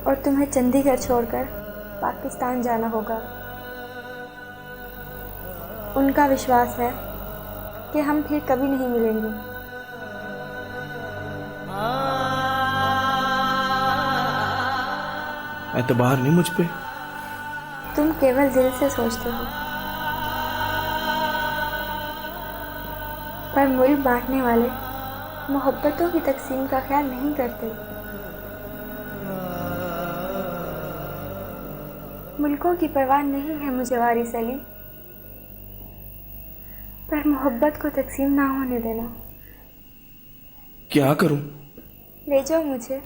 और तुम्हें चंडीगढ़ छोड़कर पाकिस्तान जाना होगा। उनका विश्वास है कि हम फिर कभी नहीं मिलेंगे। एतबार नहीं मुझ पे? तुम केवल दिल से सोचते हो, पर मुल्क बांटने वाले मोहब्बतों की तकसीम का ख्याल नहीं करते। मुल्कों की परवाह नहीं है मुझे वारिस अली, पर मोहब्बत को तकसीम ना होने देना। क्या करूं? ले जाओ मुझे,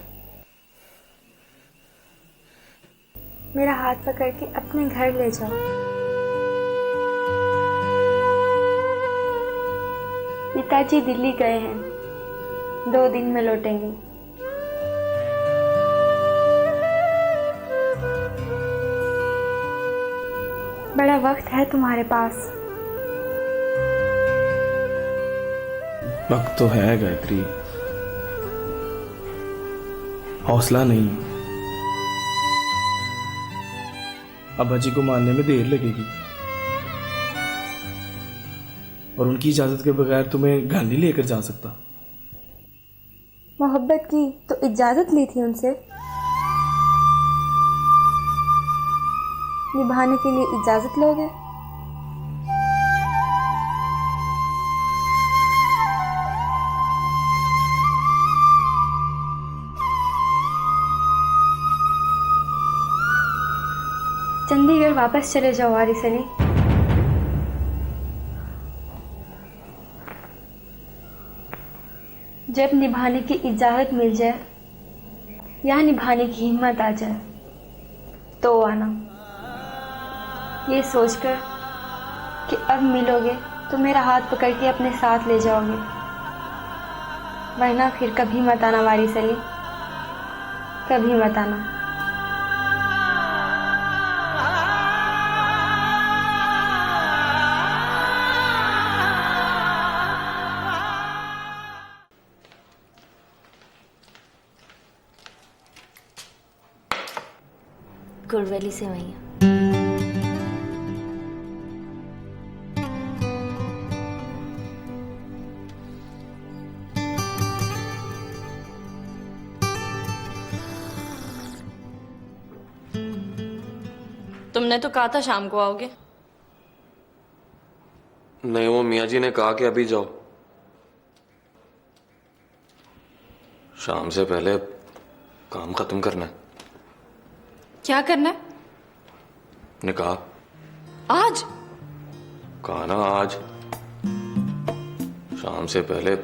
मेरा हाथ पकड़ के अपने घर ले जाओ। पिताजी दिल्ली गए हैं, 2 दिन में लौटेंगे। बड़ा वक्त है तुम्हारे पास। वक्त तो है गायत्री, हौसला नहीं। अब्बा जी को मानने में देर लगेगी और उनकी इजाजत के बगैर तुम्हें घर नहीं लेकर जा सकता। मोहब्बत की तो इजाजत ली थी उनसे, निभाने के लिए इजाजत लोगे? चंडीगढ़ वापस चले जाओ वारिस अली। जब निभाने की इजाजत मिल जाए या निभाने की हिम्मत आ जाए तो आना, ये सोचकर कि अब मिलोगे तो मेरा हाथ पकड़ के अपने साथ ले जाओगे, वरना फिर कभी मत आना वारिस अली, कभी मत आना। गुड़वैली से वहीं तुमने तो कहा था शाम को आओगे। नहीं, वो मियाँ जी ने कहा कि अभी जाओ, शाम से पहले काम खत्म करना है। क्या करना है? निकाह। आज? कहा ना आज, शाम से पहले,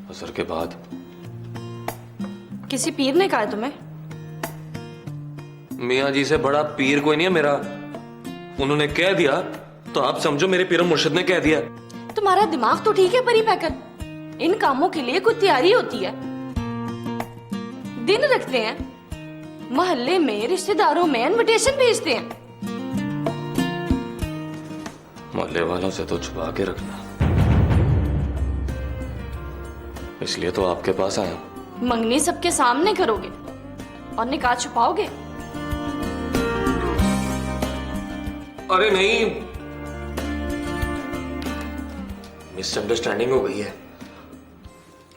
असर के बाद। किसी पीर ने कहा है तुम्हें? मियाँ जी से बड़ा पीर कोई नहीं है मेरा, उन्होंने कह दिया तो आप समझो मेरे पीर मुर्शिद ने कह दिया। तुम्हारा दिमाग तो ठीक है परी पैकर, इन कामों के लिए कुछ तैयारी होती है, दिन रखते हैं, मोहल्ले में रिश्तेदारों में इनविटेशन भेजते हैं। मोहल्ले वालों से तो छुपा के रखना, इसलिए तो आपके पास आया हूं। मंगनी सबके सामने करोगे और निकाह छुपाओगे? अरे नहीं, मिसअंडरस्टैंडिंग हो गई है,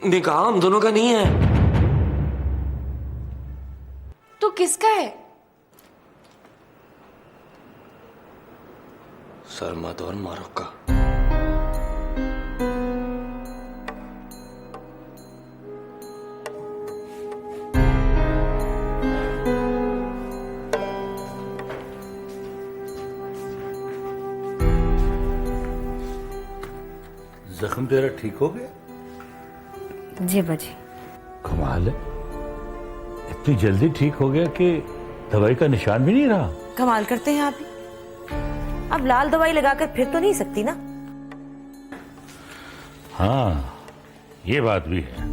निकाह हम दोनों का नहीं है। तो किसका है? सरमद और मारूफ का। जख्म तेरा ठीक हो गया? जी बाजी। कमाल है, इतनी जल्दी ठीक हो गया कि दवाई का निशान भी नहीं रहा। कमाल करते हैं आप ही। अब लाल दवाई लगाकर फिर तो नहीं सकती ना। हाँ, ये बात भी है।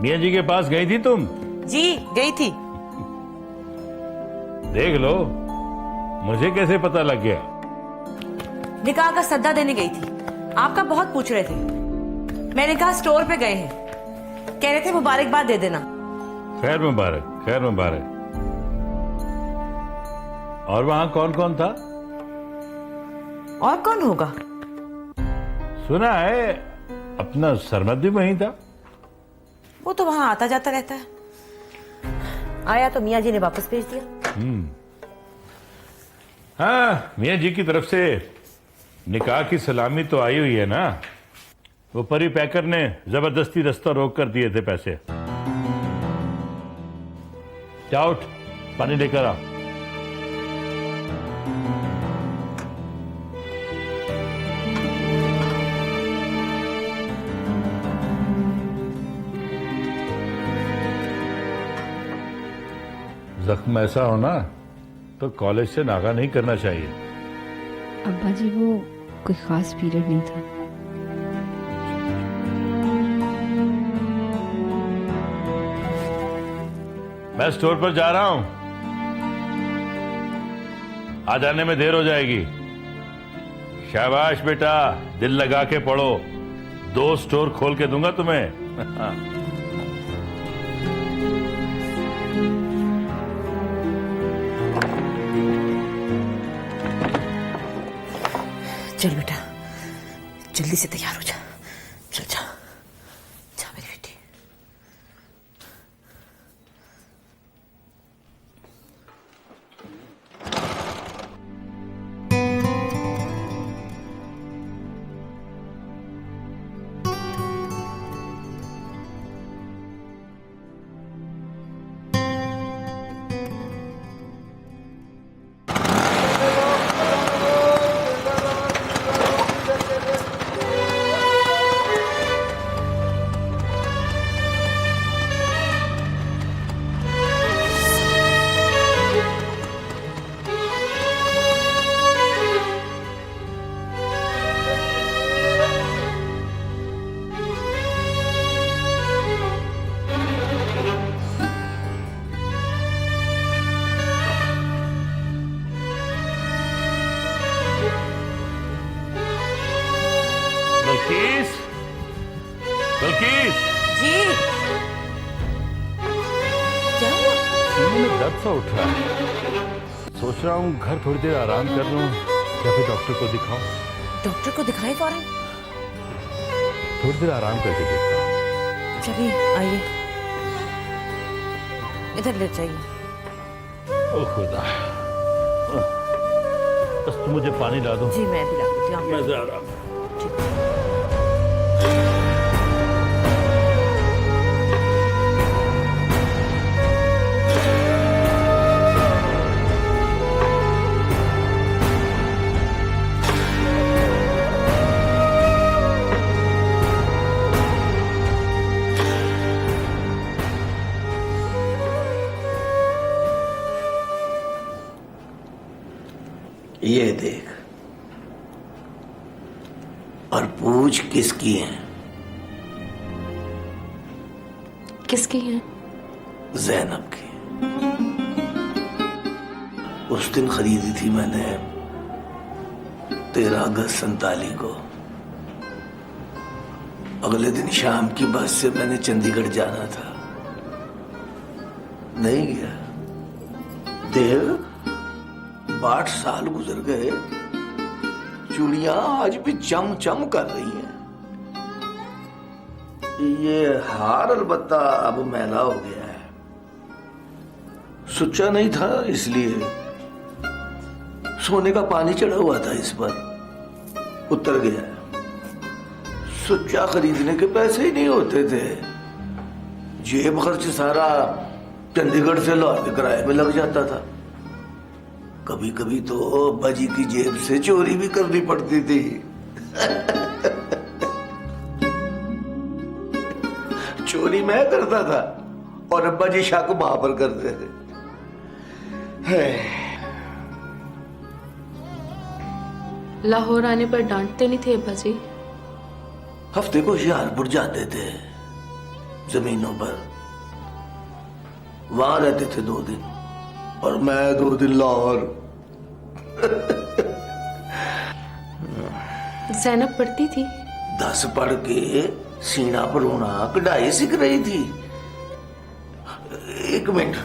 मियाँ जी के पास गई थी तुम? जी गई थी। देख लो, मुझे कैसे पता लग गया? निकाह का सद्दा देने गई थी, आपका बहुत पूछ रहे थे। मैंने कहा स्टोर पे गए हैं, कह रहे थे मुबारकबाद दे देना। खैर मुबारक, खैर मुबारक। और वहां कौन कौन था? और कौन होगा? सुना है अपना सरमद भी वहीं था। वो तो वहां आता जाता रहता है, आया तो मियाँ जी ने वापस भेज दिया। हाँ, मियाँ जी की तरफ से निकाह की सलामी तो आई हुई है ना। वो परी पैकर ने जबरदस्ती रास्ता रोक कर दिए थे पैसे। जा उठ, पानी लेकर आ। जख्म ऐसा हो ना तो कॉलेज से नागा नहीं करना चाहिए। अब्बा जी वो कोई खास पीरियड नहीं था। मैं स्टोर पर जा रहा हूं, आ जाने में देर हो जाएगी। शाबाश बेटा, दिल लगा के पढ़ो, 2 स्टोर खोल के दूंगा तुम्हें। चल बेटा, जल्दी से तैयार हो जा। चल जा, जा मेरी बेटी। बल्कीस, बल्कीस। जी क्या हुआ? सीने में दर्द सा उठ रहा है। सोच रहा हूँ घर थोड़ी देर आराम कर लूं या फिर डॉक्टर को दिखाऊं। डॉक्टर को दिखाएं फौरन। थोड़ी देर आराम करके देखता हूँ। चलिए आइए, इधर ले जाइए। ओ खुदा, बस तुम मुझे पानी ला दो। जी मैं भी ला देती हूँ। मैं जा रहा हूँ। ये देख, और पूछ किसकी है? किसकी है? ज़ैनब की। उस दिन खरीदी थी मैंने 13 अगस्त 47 को। अगले दिन शाम की बस से मैंने चंडीगढ़ जाना था, नहीं गया। देख, 8 साल गुजर गए, चूड़ियां आज भी चम चम कर रही हैं। ये हार अलबत्ता अब मैला हो गया है, सुच्चा नहीं था इसलिए। सोने का पानी चढ़ा हुआ था इस पर, उतर गया। सुच्चा खरीदने के पैसे ही नहीं होते थे। जेब खर्च सारा चंडीगढ़ से लाहौर के किराए में लग जाता था। कभी कभी तो अब्बा जी की जेब से चोरी भी करनी पड़ती थी। चोरी मैं करता था और अब्बा जी शक मां पर करते थे। लाहौर आने पर डांटते नहीं थे अब्बा जी? हफ्ते को होशियारपुर जाते थे, जमीनों पर वहां रहते थे 2 दिन, और मैं 2 दिन लाहौर। ज़ैनब पढ़ती थी? 10 पढ़ के सीना पर होना कढ़ाई सीख रही थी। 1 मिनट।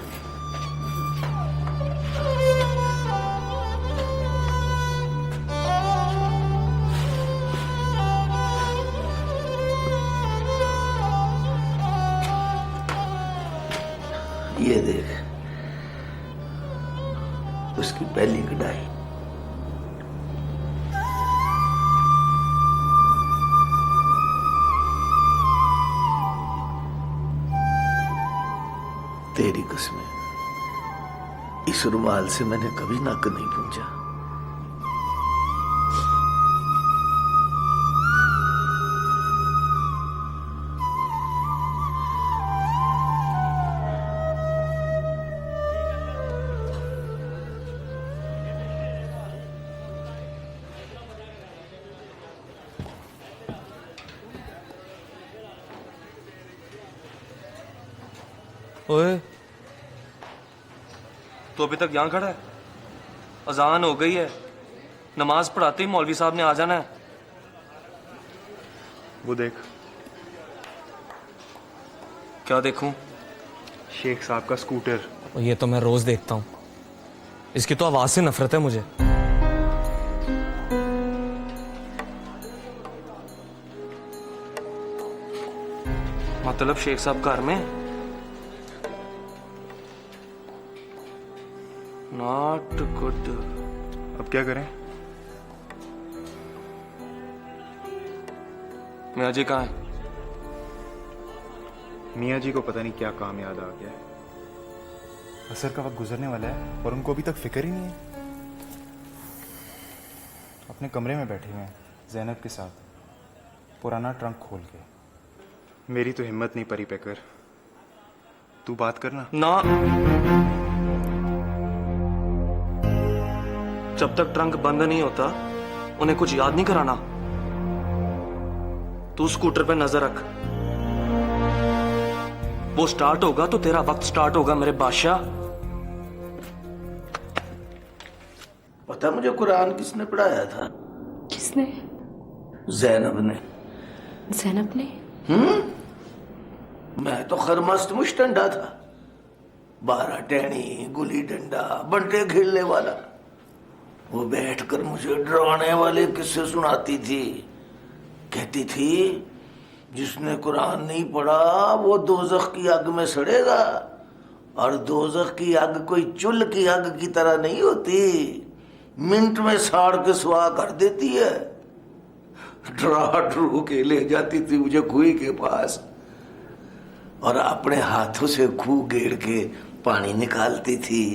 ये देख, उसकी पहली कढ़ाई। तेरी कसम, इस रुमाल से मैंने कभी नक नहीं पूंछा। ओए, तो अभी तक यहां खड़ा है? अजान हो गई है, नमाज पढ़ाते ही मौलवी साहब ने आ जाना है। वो देख। क्या देखूं? शेख साहब का स्कूटर। ये तो मैं रोज देखता हूं। इसकी तो आवाज से नफरत है मुझे। मतलब शेख साहब घर में? Not good. अब क्या करें? मियाँ जी कहाँ है? मियाँ जी को पता नहीं क्या काम याद आ गया है। असर का वक्त गुजरने वाला है और उनको अभी तक फिक्र ही नहीं है। अपने कमरे में बैठे हुए हैं ज़ैनब के साथ, पुराना ट्रंक खोल के। मेरी तो हिम्मत नहीं परी पैकर, तू बात करना ना। जब तक ट्रंक बंद नहीं होता उन्हें कुछ याद नहीं कराना। तू स्कूटर पे नजर रख, वो स्टार्ट होगा तो तेरा वक्त स्टार्ट होगा मेरे बादशाह। पता मुझे कुरान किसने पढ़ाया था? किसने? ज़ैनब ने। ज़ैनब ने? मैं तो खरमस्त मुश्तंडा था, 12 टहनी, गुली डंडा, बंटे खेलने वाला। वो बैठकर मुझे डराने वाले किस्से सुनाती थी। कहती थी जिसने कुरान नहीं पढ़ा वो दोजख की आग में सड़ेगा, और दोजख की आग कोई चुल्ह की आग की तरह नहीं होती, मिनट में साड़ के सुहा कर देती है। डरा डरू के ले जाती थी मुझे कुएं के पास, और अपने हाथों से खूह गेड़ के पानी निकालती थी,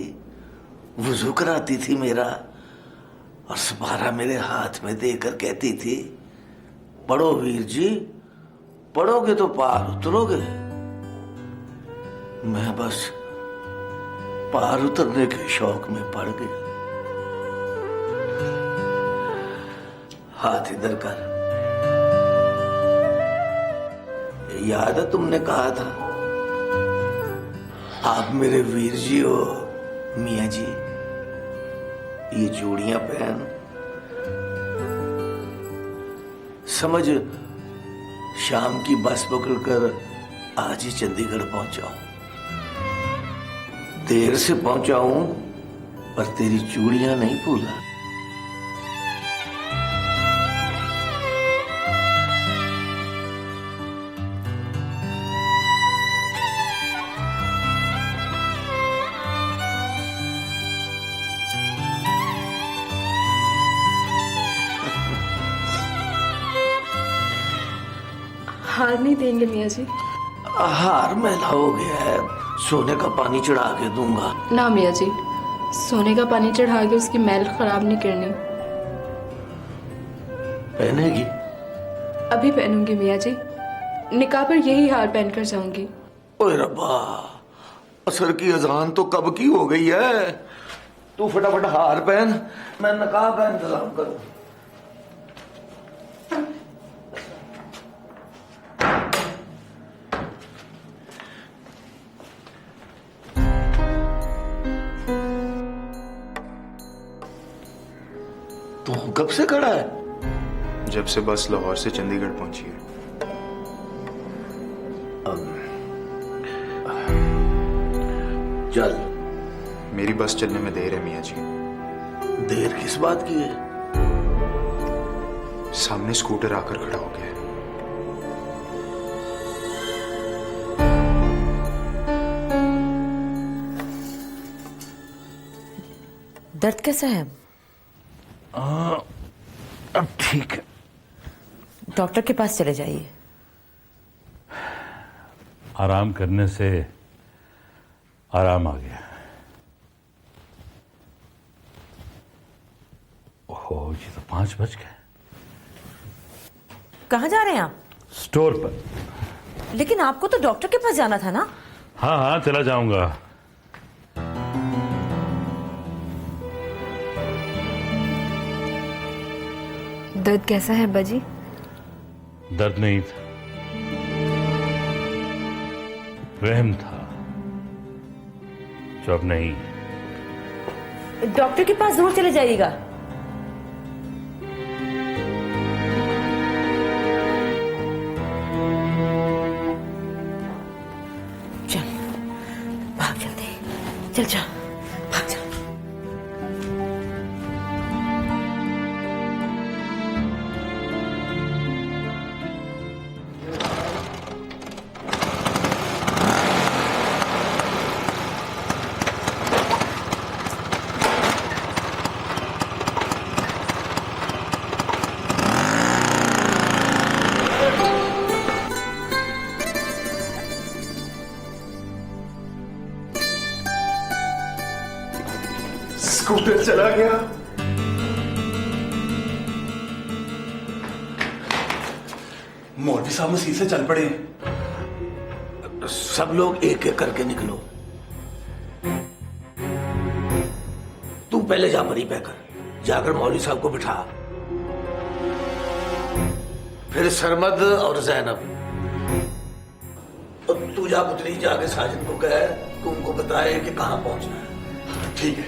वुजू कराती थी मेरा, और सुपारा मेरे हाथ में देकर कहती थी पढ़ो वीर जी, पढ़ोगे तो पार उतरोगे। मैं बस पार उतरने के शौक में पड़ गया। हाथ इधर कर। याद है तुमने कहा था आप मेरे वीर जी हो मियाँ जी, ये चूड़ियां पहन। समझ शाम की बस पकड़कर आज ही चंडीगढ़ पहुंचाऊं। देर से पहुंचाऊं पर तेरी चूड़ियां नहीं भूला। हार नहीं देंगे मियाँ जी? हार मैला हो गया है, सोने का पानी चढ़ा के दूंगा। ना मियाँ जी, सोने का पानी चढ़ा के उसकी मैल खराब नहीं करनी। पहनेगी? अभी पहनूंगी मियाँ जी, निकाह पर यही हार पहनकर जाऊंगी। ओए रब्बा, असर की अजान तो कब की हो गई है। तू फटाफट हार पहन, मैं निकाह का इंतजाम करूं। तू कब से खड़ा है? जब से बस लाहौर से चंडीगढ़ पहुंची है। चल। मेरी बस चलने में देर है मियाँ जी। देर किस बात की है? सामने स्कूटर आकर खड़ा हो गया है। दर्द कैसा है? अब ठीक है। डॉक्टर के पास चले जाइए। आराम करने से आराम आ गया। ओहो, ये तो 5 बज गए। कहाँ जा रहे हैं आप? स्टोर पर। लेकिन आपको तो डॉक्टर के पास जाना था ना? हाँ हाँ, चला जाऊंगा। दर्द कैसा है बाजी? दर्द नहीं था, वहम था जो अब नहीं। डॉक्टर के पास जरूर चले जाइएगा। चल भाग, जल्दी चल, जा भाग, जा। स्कूटर चला गया। मौलवी साहब मसीह से चल पड़े। सब लोग एक एक करके निकलो। तू पहले जा परी पैकर, जाकर मौलवी साहब को बिठा। फिर सरमद और जैनब। और तू जा पुतली, जाके साजिद को कह तू उनको बताए कि कहां पहुंचना है। ठीक है।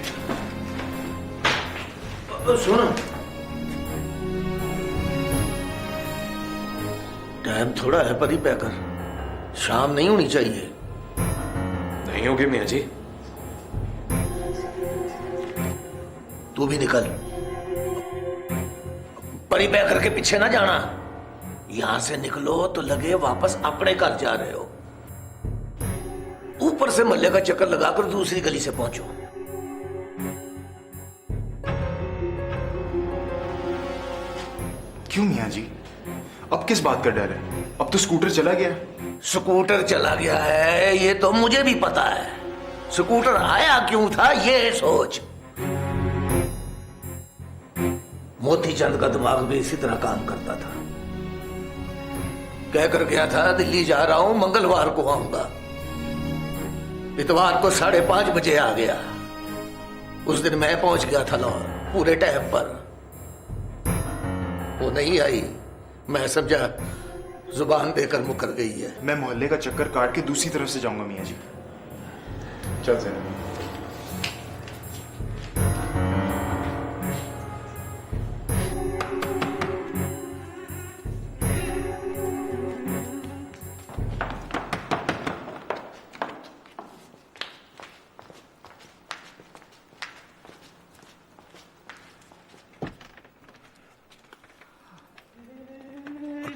सुन, टाइम थोड़ा है परी पैकर, शाम नहीं होनी चाहिए। नहीं होगी मियाँ जी। तू भी निकल। परी पैकर के पीछे ना जाना। यहां से निकलो तो लगे वापस अपने घर जा रहे हो। ऊपर से मल्ले का चक्कर लगाकर दूसरी गली से पहुंचो। क्यों मियाँ जी, अब किस बात का डर है? अब तो स्कूटर चला गया। स्कूटर चला गया है ये तो मुझे भी पता है। स्कूटर आया क्यों था ये सोच। मोती चंद का दिमाग भी इसी तरह काम करता था। कहकर गया था दिल्ली जा रहा हूं, मंगलवार को आऊंगा। इतवार को 5:30 बजे आ गया। उस दिन मैं पहुंच गया था लाहौर पूरे टाइम पर। वो नहीं आई, मैं समझा जुबान देकर मुकर गई है। मैं मोहल्ले का चक्कर काट के दूसरी तरफ से जाऊंगा मियाँ जी। चल जैनब।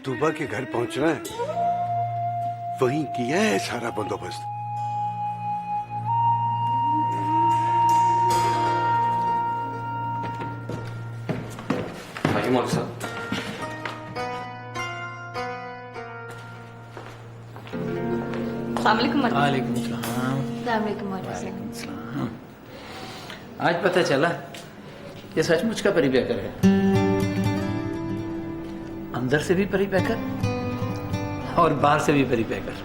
तूबा के घर पहुंचना है, वहीं किया है सारा बंदोबस्त। आइए मौलवी साहब। वालेकुम सलाम। आज पता चला ये सचमुच का परी पैकर है। अंदर से भी परी पैकर और बाहर से भी परी पैकर।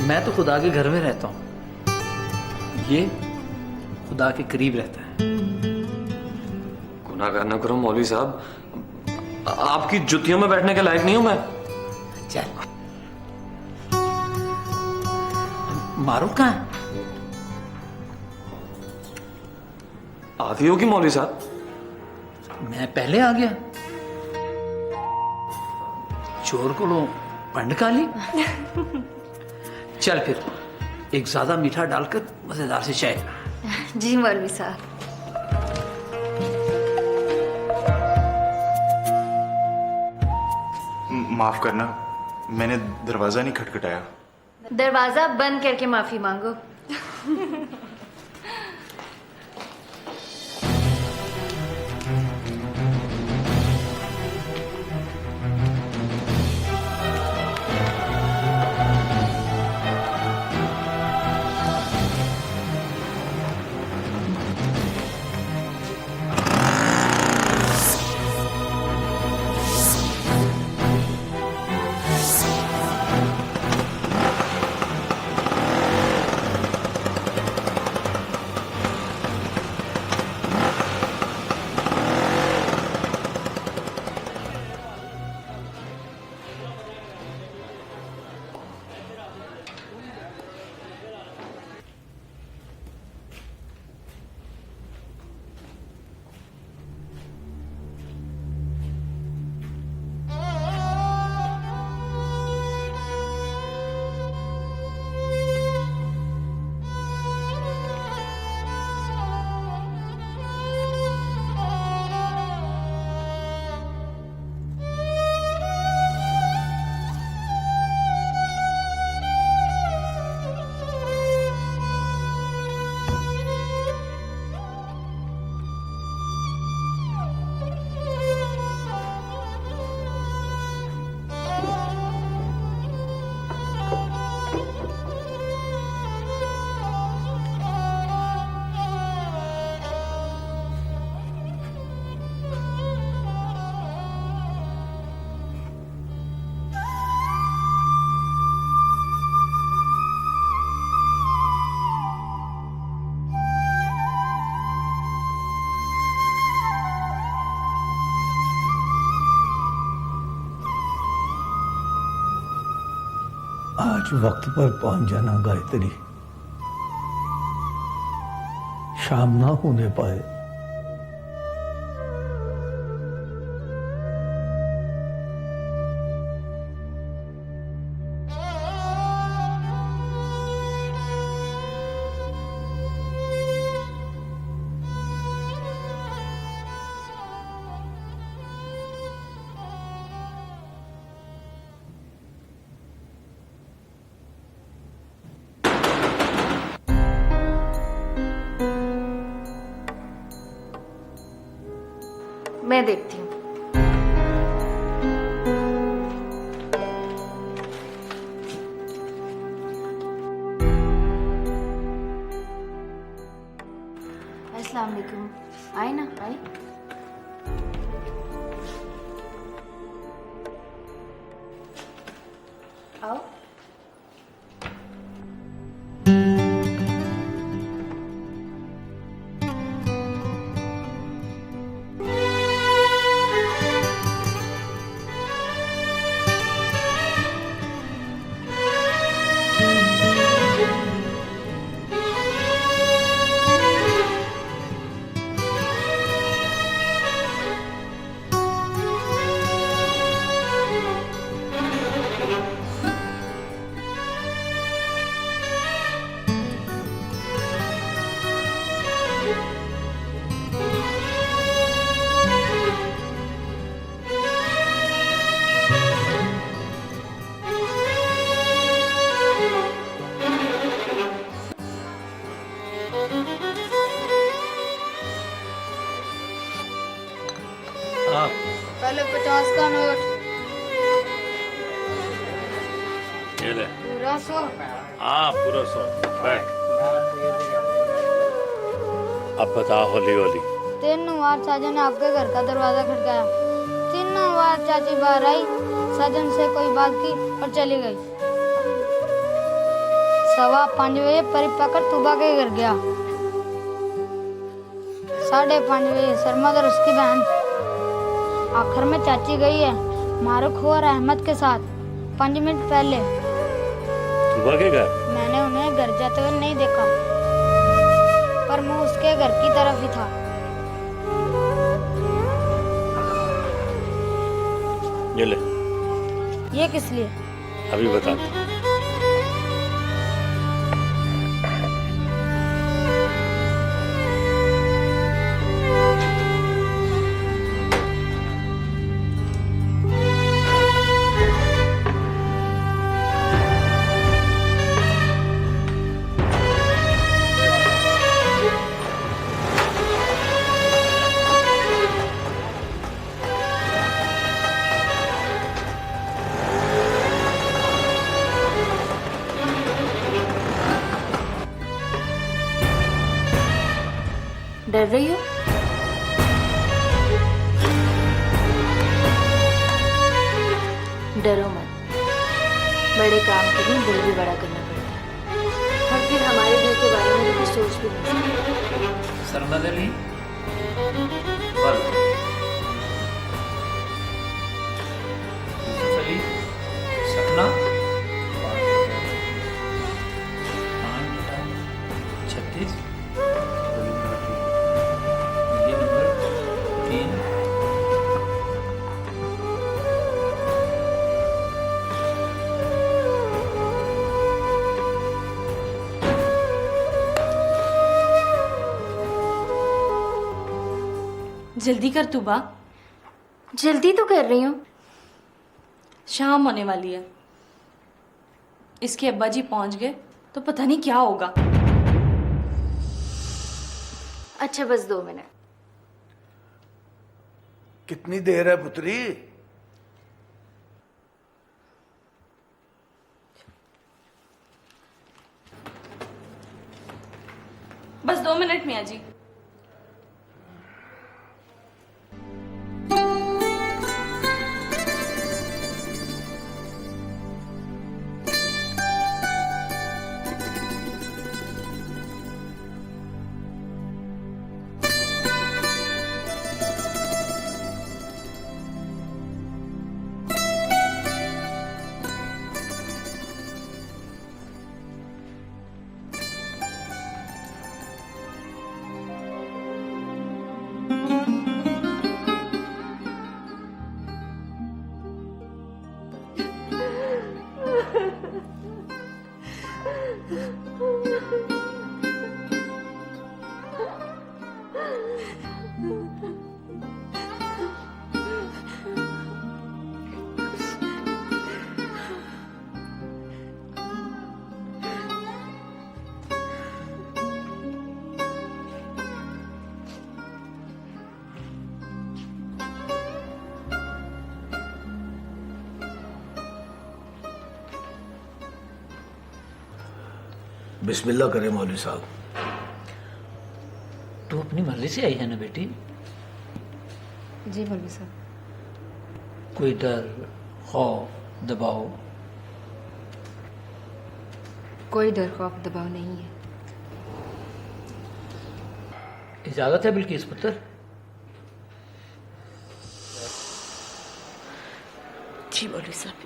मैं तो खुदा के घर में रहता हूं, ये खुदा के करीब रहता है। गुनाहगार ना करो मौलवी साहब, आपकी जुतियों में बैठने के लायक नहीं हूं मैं। चल, मारूफ कहाँ है? आती होगी मौलवी साहब। मैं पहले आ गया। चोर को लो पंड काली। चल फिर एक ज्यादा मीठा डालकर मजेदार से चाय। जी मौलवी साहब। माफ करना, मैंने दरवाजा नहीं खटखटाया। दरवाजा बंद करके माफी मांगो। आज वक्त पर पहुंच जाना गायत्री, शाम ना होने पाए। मैं देखती हूँ। अस्सलाम वालेकुम। आए ना, आए। आओ। पहले 50 का नोट। ये ले। पूरा 100। हाँ पूरा 100। बैठ। अब बता होली होली। 3 बार साजन ने आपके घर का दरवाजा खटकाया। 3 बार चाची बाहर आई, साजन से कोई बात की और चली गई। 5:15 बजे परी पकड़ तुबा के घर गया। 5:30 बजे सरमद और उसकी बहन। आखिर में चाची गई है मारूख और अहमद के साथ 5 मिनट पहले। तुबा के घर? मैंने उन्हें घर जाते हुए नहीं देखा, पर मुंह उसके घर की तरफ ही था। ये किस लिए? अभी बताता हूँ। डर रही हो? डरो मत, बड़े काम के लिए दिल भी बड़ा करना पड़ता है। और फिर हमारे घर के बारे में तो सोच भी नहीं सकते। सरमद अली यूसुफ अली सपना 36 ये नंबर 3। जल्दी कर तूबा, जल्दी तो कर रही हूँ। शाम होने वाली है। इसके अब्बा जी पहुंच गए तो पता नहीं क्या होगा। अच्छा बस 2 मिनट। कितनी देर है पुत्री? बस 2 मिनट मियाँ जी। बिस्मिल्लाह करे मौलवी साहब। तू अपनी मर्जी से आई है ना बेटी? जी मौलवी साहब। कोई डर, खौफ, दबाव? कोई डर खौफ दबाव नहीं है। इजाजत है बिल्किस पुत्र? जी मौलवी साहब।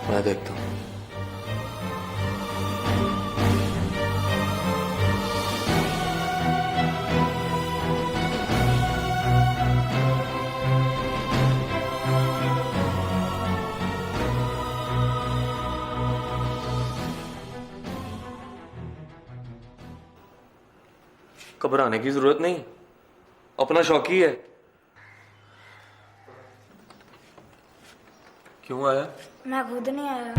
मैं देखता हूँ। घबराने की जरूरत नहीं, अपना शौक ही है। क्यों आया? मैं खुद नहीं आया।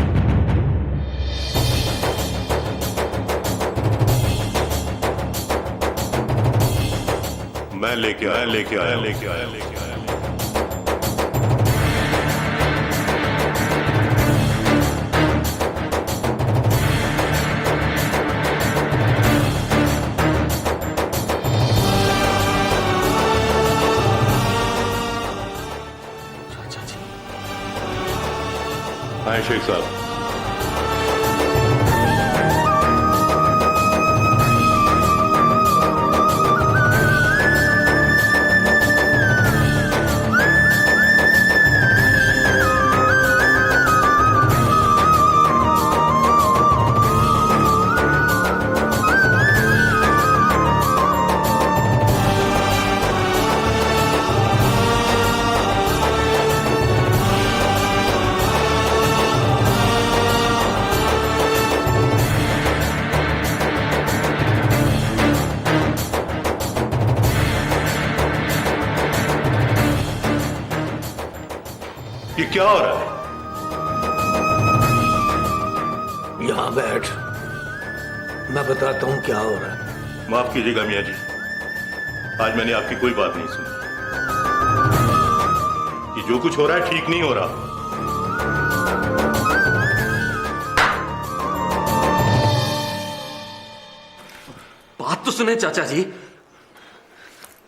मैं लेके आया। चाचा आए शेख साहब। ये क्या हो रहा है? यहां बैठ, मैं बताता हूं क्या हो रहा है। माफ कीजिएगा मियाँ जी, आज मैंने आपकी कोई बात नहीं सुनी। ये जो कुछ हो रहा है ठीक नहीं हो रहा। बात तो सुने चाचा जी।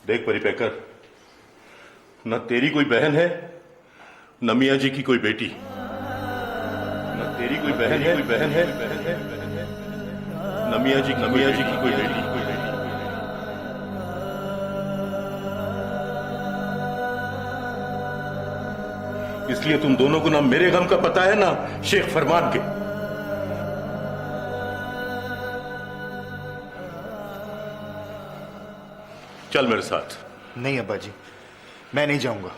देख परिपैकर, न तेरी कोई बहन है न मियाँ जी की कोई बेटी। न तेरी कोई बहन है न मियाँ जी की कोई बेटी। इसलिए तुम दोनों को ना मेरे गम का पता है ना शेख फरमान के। चल मेरे साथ। नहीं अब्बा जी, मैं नहीं जाऊंगा।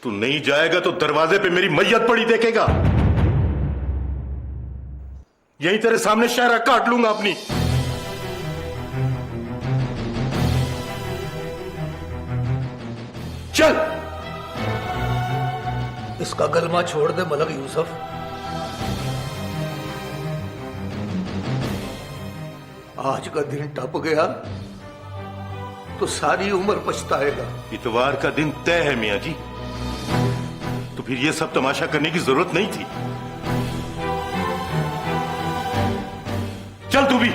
तू नहीं जाएगा तो दरवाजे पे मेरी मैयत पड़ी देखेगा। यही तेरे सामने शहरा काट लूंगा अपनी। चल। इसका गलमा छोड़ दे मलक यूसुफ। आज का दिन टप गया तो सारी उम्र पछताएगा। इतवार का दिन तय है मियाँ जी, तो फिर ये सब तमाशा करने की जरूरत नहीं थी। चल तू भी।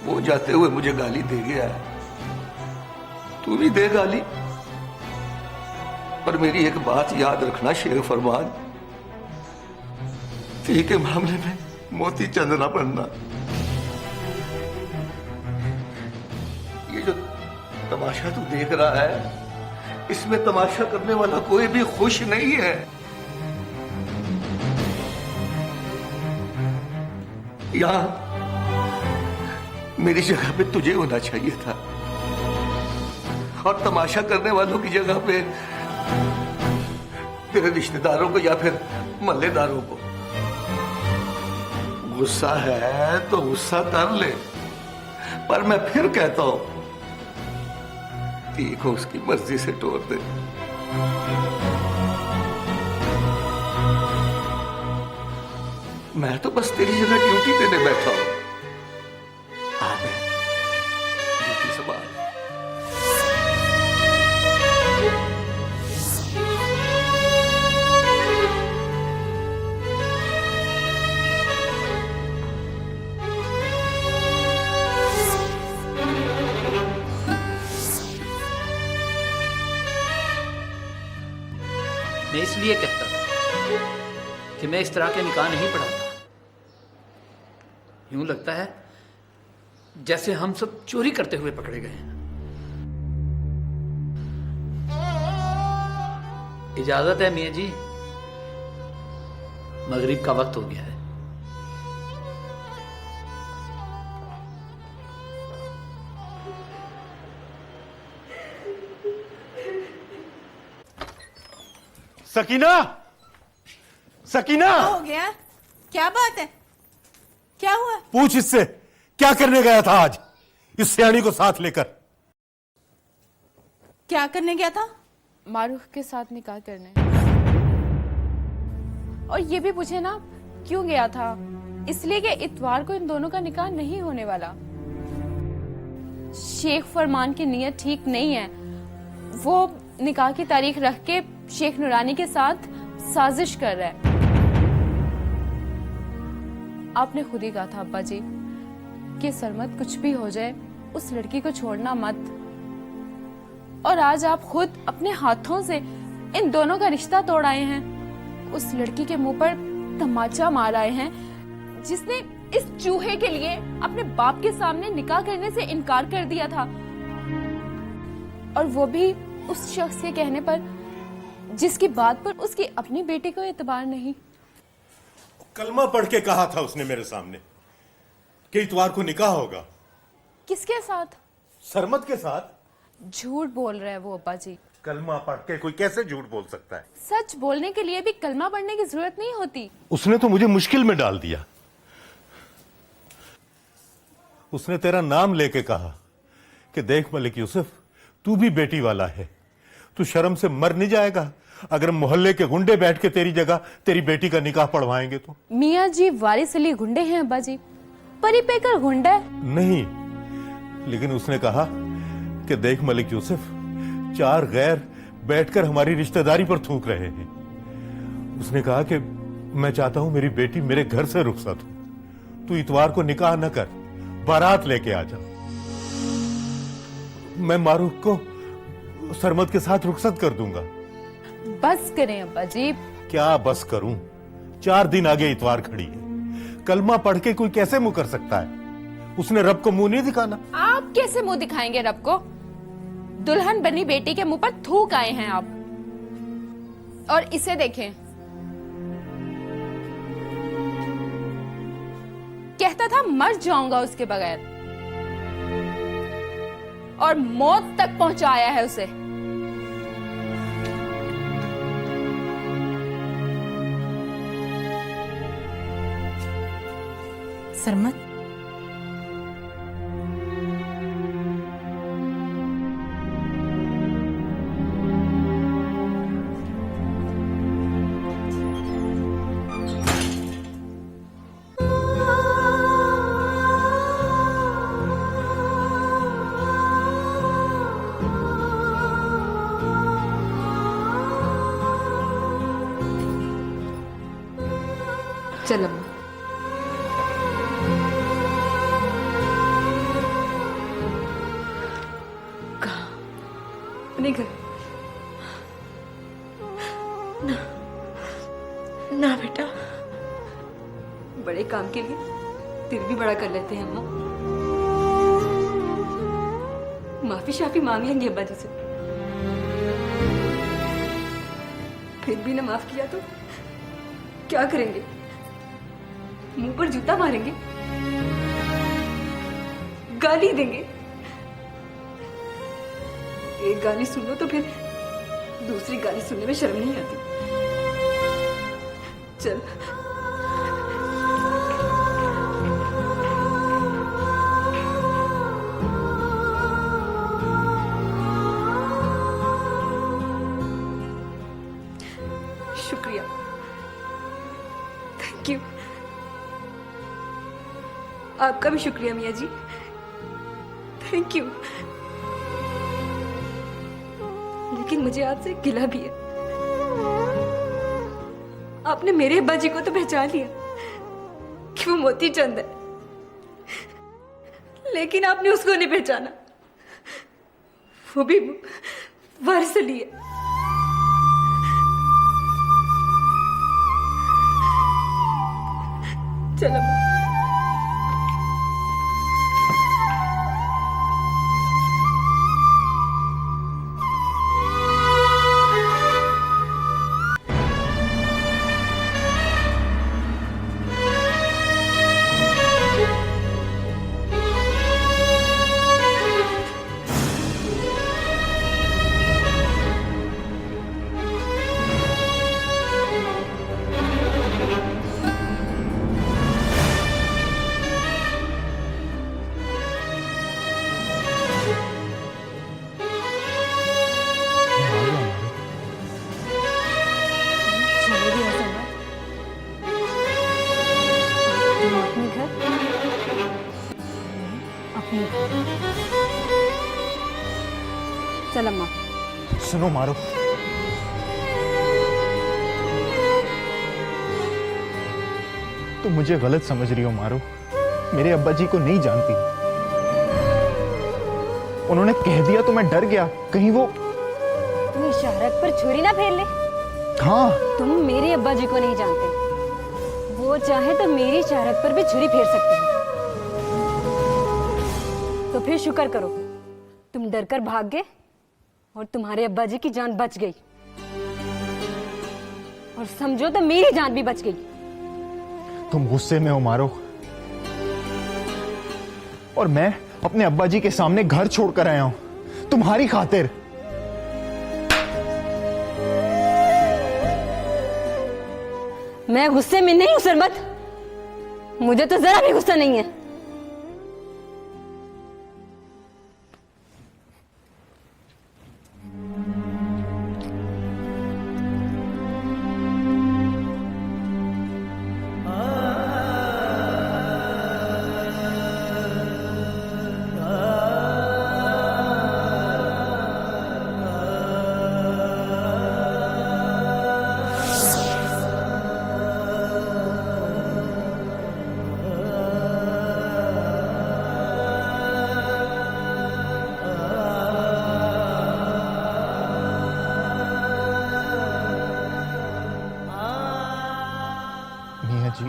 वो जाते हुए मुझे गाली दे गया है, तू भी दे गाली। पर मेरी एक बात याद रखना शेख फरमान, ती के मामले में मोती चंद ना बनना। ये जो तमाशा तू देख रहा है, इसमें तमाशा करने वाला कोई भी खुश नहीं है। यहां मेरी जगह पे तुझे होना चाहिए था, और तमाशा करने वालों की जगह पे तेरे रिश्तेदारों को या फिर मल्लेदारों को। गुस्सा है तो गुस्सा कर ले, पर मैं फिर कहता हूं ठीक हो उसकी मर्जी से तोड़ दे। मैं तो बस तेरी जगह ड्यूटी देने बैठा हूं। मैं इसलिए कहता था कि मैं इस तरह के निकाह नहीं पढ़ाता। यूं लगता है जैसे हम सब चोरी करते हुए पकड़े गए हैं। इजाजत है मियाँ जी, मगरिब का वक्त हो गया है। सकीना, सकीना, क्या हो गया? क्या बात है? क्या हुआ? पूछ इससे क्या करने गया था आज इस सियानी को साथ लेकर? क्या करने गया था? मारूफ के साथ निकाह करने। और ये भी पूछे ना क्यों गया था? इसलिए कि इतवार को इन दोनों का निकाह नहीं होने वाला। शेख फरमान की नीयत ठीक नहीं है। वो निकाह की तारीख रख के शेख नूरानी के साथ साजिश कर रहा है। आपने खुद ही कहा था अब्बा जी कि सरमत कुछ भी हो जाए उस लड़की को छोड़ना मत, और आज आप खुद अपने हाथों से इन दोनों का रिश्ता तोड़ आए हैं। उस लड़की के मुंह पर तमाचा मार आए हैं जिसने इस चूहे के लिए अपने बाप के सामने निकाह करने से इनकार कर दिया था, और वो भी उस शख्स के कहने पर जिसकी बात पर उसकी अपनी बेटी को एतबार नहीं। कलमा पढ़ के कहा था उसने मेरे सामने कि इतवार को निकाह होगा। किसके साथ? सरमत के साथ। झूठ बोल रहा है वो अब्बा जी। कलमा पढ़ के कोई कैसे झूठ बोल सकता है? सच बोलने के लिए भी कलमा पढ़ने की जरूरत नहीं होती। उसने तो मुझे मुश्किल में डाल दिया। उसने तेरा नाम लेके कहा कि देख मलिक यूसुफ, तू भी बेटी वाला है, तू शर्म से मर नहीं जाएगा अगर मोहल्ले के गुंडे बैठ के तेरी जगह तेरी बेटी का निकाह पढ़वाएंगे तो? मियाँ जी वारिस अली गुंडे हैं अब्बा जी, परी पेकर गुंडा है नहीं, लेकिन उसने कहा कि देख मलिक यूसुफ, 4 गैर बैठकर हमारी रिश्तेदारी पर थूक रहे हैं। उसने कहा कि मैं चाहता हूं मेरी बेटी मेरे घर से रुखसत हो, तू इतवार को निकाह न कर, बारात लेके आ जा। मैं मारूफ को सरमत के साथ रुखसत कर दूंगा। बस करें अब्बा जी। क्या बस करूं? 4 दिन आगे इतवार खड़ी है। कलमा पढ़ के कोई कैसे मुंह कर सकता है? उसने रब को मुंह नहीं दिखाना। आप कैसे मुंह दिखाएंगे रब को? दुल्हन बनी बेटी के मुंह पर थूक आए हैं आप। और इसे देखें, कहता था मर जाऊंगा उसके बगैर, और मौत तक पहुंचाया है उसे। सरमत, चलो अपने घर। ना बेटा, बड़े काम के लिए दिल भी बड़ा कर लेते हैं अम्मा। माफी शाफी मांग लेंगे अब्बा जी से, फिर भी ना माफ किया तो क्या करेंगे? मुंह पर जूता मारेंगे, गाली देंगे। एक गाली सुन लो तो फिर दूसरी गाली सुनने में शर्म नहीं आती। चल शुक्रिया, थैंक यू। आपका भी शुक्रिया मियाँ जी, थैंक यू। लेकिन मुझे आपसे गिला भी है। आपने मेरे अब्बा जी को तो पहचान लिया कि वो मोती चंद है, लेकिन आपने उसको नहीं पहचाना, वो भी वारिस अली है। चलो चल अम्मा। सुनो मारो, तुम मुझे गलत समझ रही हो मारो। मेरे अब्बा जी को नहीं जानती, उन्होंने कह दिया तो मैं डर गया कहीं वो। तुम इशारत पर छुरी ना फेर ले। हाँ, तुम मेरे अब्बा जी को नहीं जानते, वो चाहे तो मेरी इशारत पर भी छुरी फेर सकते हैं। तो फिर शुक्र करो तुम डरकर भाग गए और तुम्हारे अब्बा जी की जान बच गई, और समझो तो मेरी जान भी बच गई। तुम गुस्से में हो मारो, और मैं अपने अब्बा जी के सामने घर छोड़कर आया हूं तुम्हारी खातिर। मैं गुस्से में नहीं हूं सरमत, मुझे तो जरा भी गुस्सा नहीं है। मियाँ जी,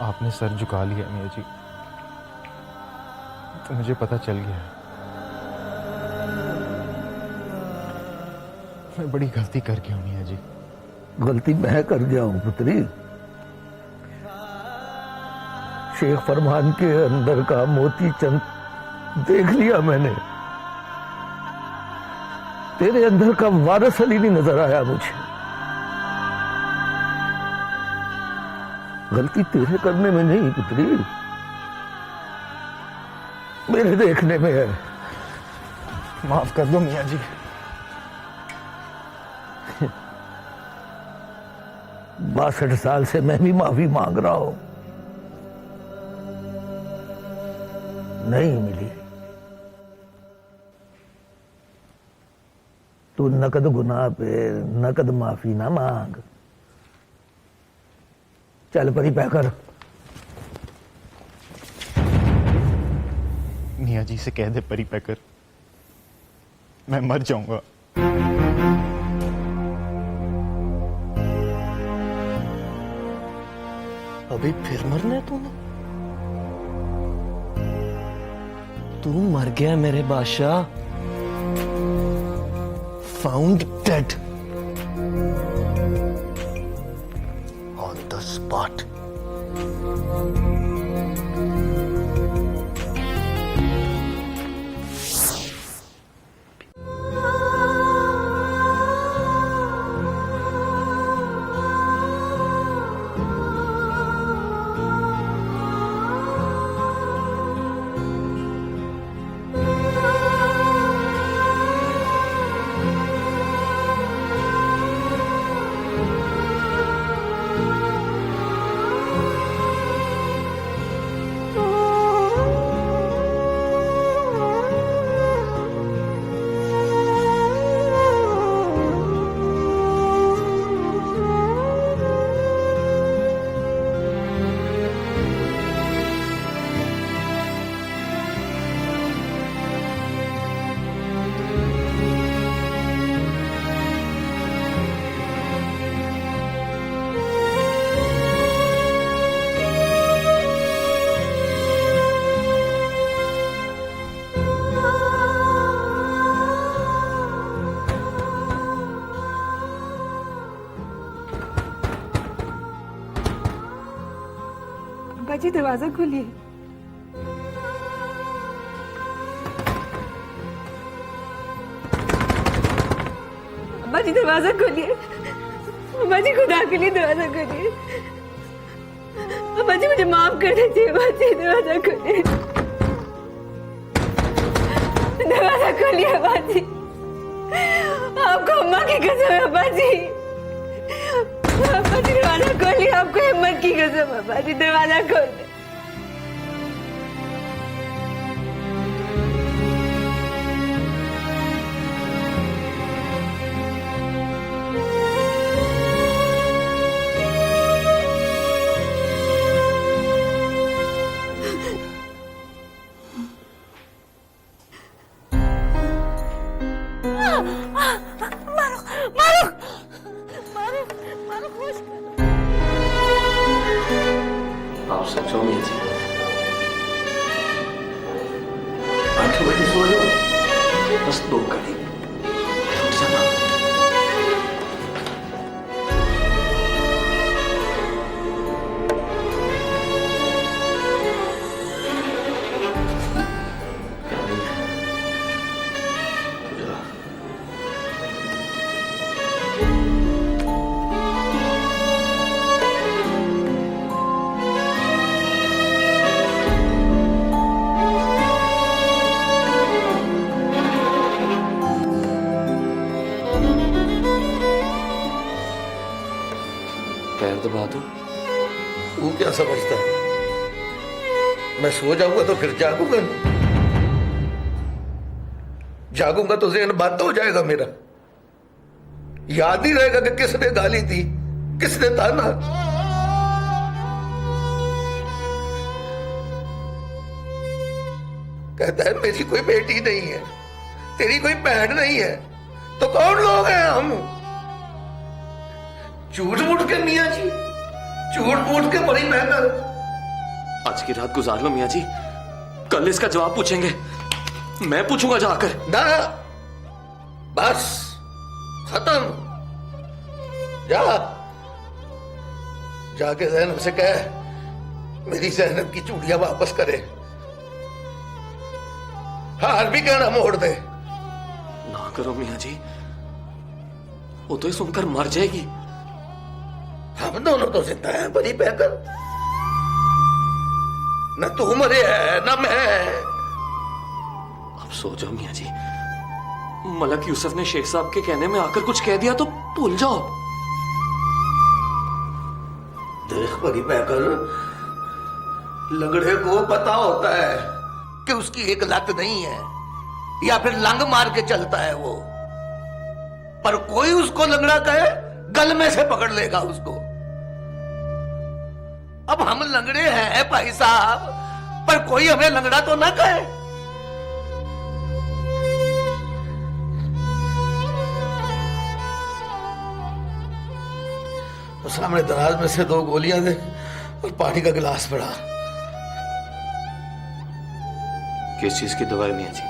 आपने सर झुका लिया मियाँ जी, तो मुझे पता चल गया मैं बड़ी गलती कर गया हूं मियाँ जी। गलती मैं कर गया हूं पुत्री। शेख फरमान के अंदर का मोती चंद देख लिया मैंने, तेरे अंदर का वारिस अली नहीं नजर आया मुझे। गलती तेरे करने में नहीं पुत्री, मेरे देखने में है। माफ कर दो मियाँ जी। 62 साल से मैं भी माफी मांग रहा हूं, नहीं मिली। तू नकद गुनाह पे नकद माफी ना मांग। चल परी पैकर। मियाँ जी से कह दे परी पैकर, मैं मर जाऊंगा। अभी फिर मरना है तूने? तू मर गया मेरे बादशाह, found dead on the spot. बाजी दरवाजा खोलिए। अब्बा जी दरवाजा खोलिए। अब्बा जी खुदा के लिए दरवाजा खोलिए। अब्बा जी मुझे माफ कर दीजिए। अब्बा जी दरवाजा खोलिए, दरवाजा खोलिए अब्बा जी, आपको अम्मा की कसम है अब्बा जी, अब्बाजी दरवाजा खोलिए, आपको हिम्मत की कसम अब्बाजी दरवाजा खोल दे। आप सोचो मियां जी, 8 बजे सो जाओ, बस 2 घड़ी उठ जाना। पैर दबा दो। तू क्या समझता है मैं सो जाऊंगा तो फिर जागूंगा नहीं? जागूंगा तो ज़हन बंद हो जाएगा मेरा, याद नहीं रहेगा कि किसने गाली दी, किसने ताना। कहता है मेरी कोई बेटी नहीं है, तेरी कोई बहन नहीं है, तो कौन लोग हैं हम? झूठ मूठ के मियां जी, झूठ मूठ के बड़ी बेहतर। आज की रात गुजार लो मियां जी, कल इसका जवाब पूछेंगे, मैं पूछूंगा जाकर। ना, बस खत्म। जा जाके ज़ैनब से कह मेरी ज़ैनब की चूड़ियां वापस करे, हार भी कहना मोड़ दे। ना करो मियां जी, वो तो ये सुनकर मर जाएगी। हम दोनों तो जिंदा हैं बड़ी बेहतर, न तू मरे है न मैं। अब सो जाओ मियां जी, मलक यूसुफ ने शेख साहब के कहने में आकर कुछ कह दिया तो भूल जाओ। देख बड़ी बेहतर, लंगड़े को पता होता है कि उसकी एक लत नहीं है, या फिर लंग मार के चलता है वो, पर कोई उसको लंगड़ा कहे गल में से पकड़ लेगा उसको। अब हम लंगड़े हैं भाई साहब, पर कोई हमें लंगड़ा तो ना कहे। तो सामने दराज में से 2 गोलियां दे और पानी का गिलास पड़ा। किस चीज की दवाई मियां जी?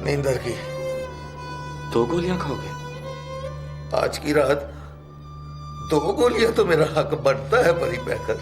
नींदर की। 2 गोलियां खाओगे? आज की रात 2 गोलियां तो मेरा हक बनता है परी बहकर।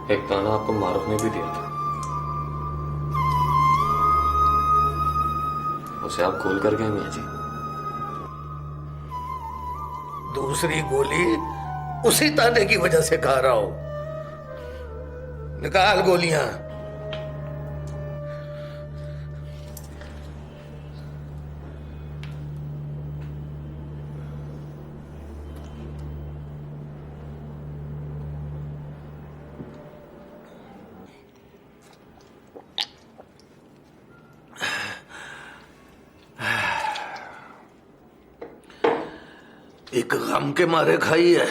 एक ताना आपको मारूफ ने भी दिया था, उसे आप खोल कर गए मियां जी। दूसरी गोली उसी ताने की वजह से खा रहा हूं। निकाल गोलियां। एक गम के मारे खाई है,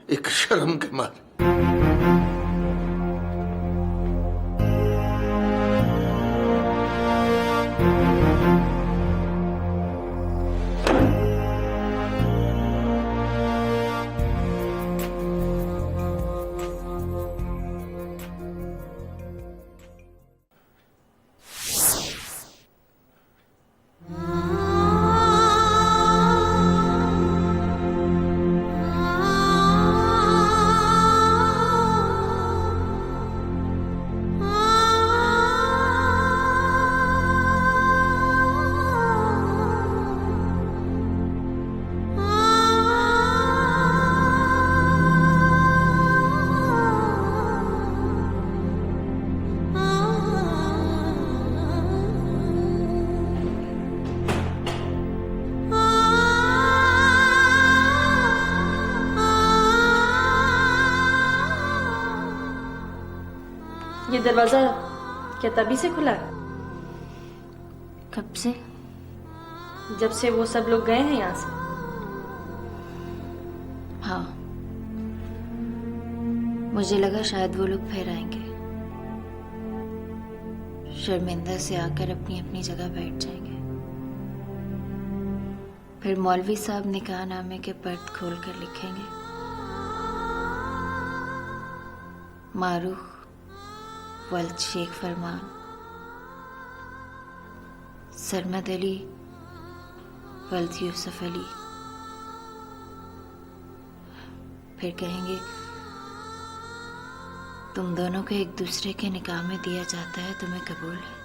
एक शर्म के मारे। ये दरवाजा क्या तभी से खुला है? कब से? जब से वो सब लोग गए हैं यहाँ से। हाँ, मुझे लगा शायद वो लोग फिर आएंगे, शर्मिंदा से आकर अपनी अपनी जगह बैठ जाएंगे। फिर मौलवी साहब निकाहनामे के पर्द खोलकर लिखेंगे, मारूख वल्द शेख फरमान, सरमद अली वल्द यूसुफ अली। फिर कहेंगे, तुम दोनों को एक दूसरे के निकाह में दिया जाता है, तुम्हें कबूल है?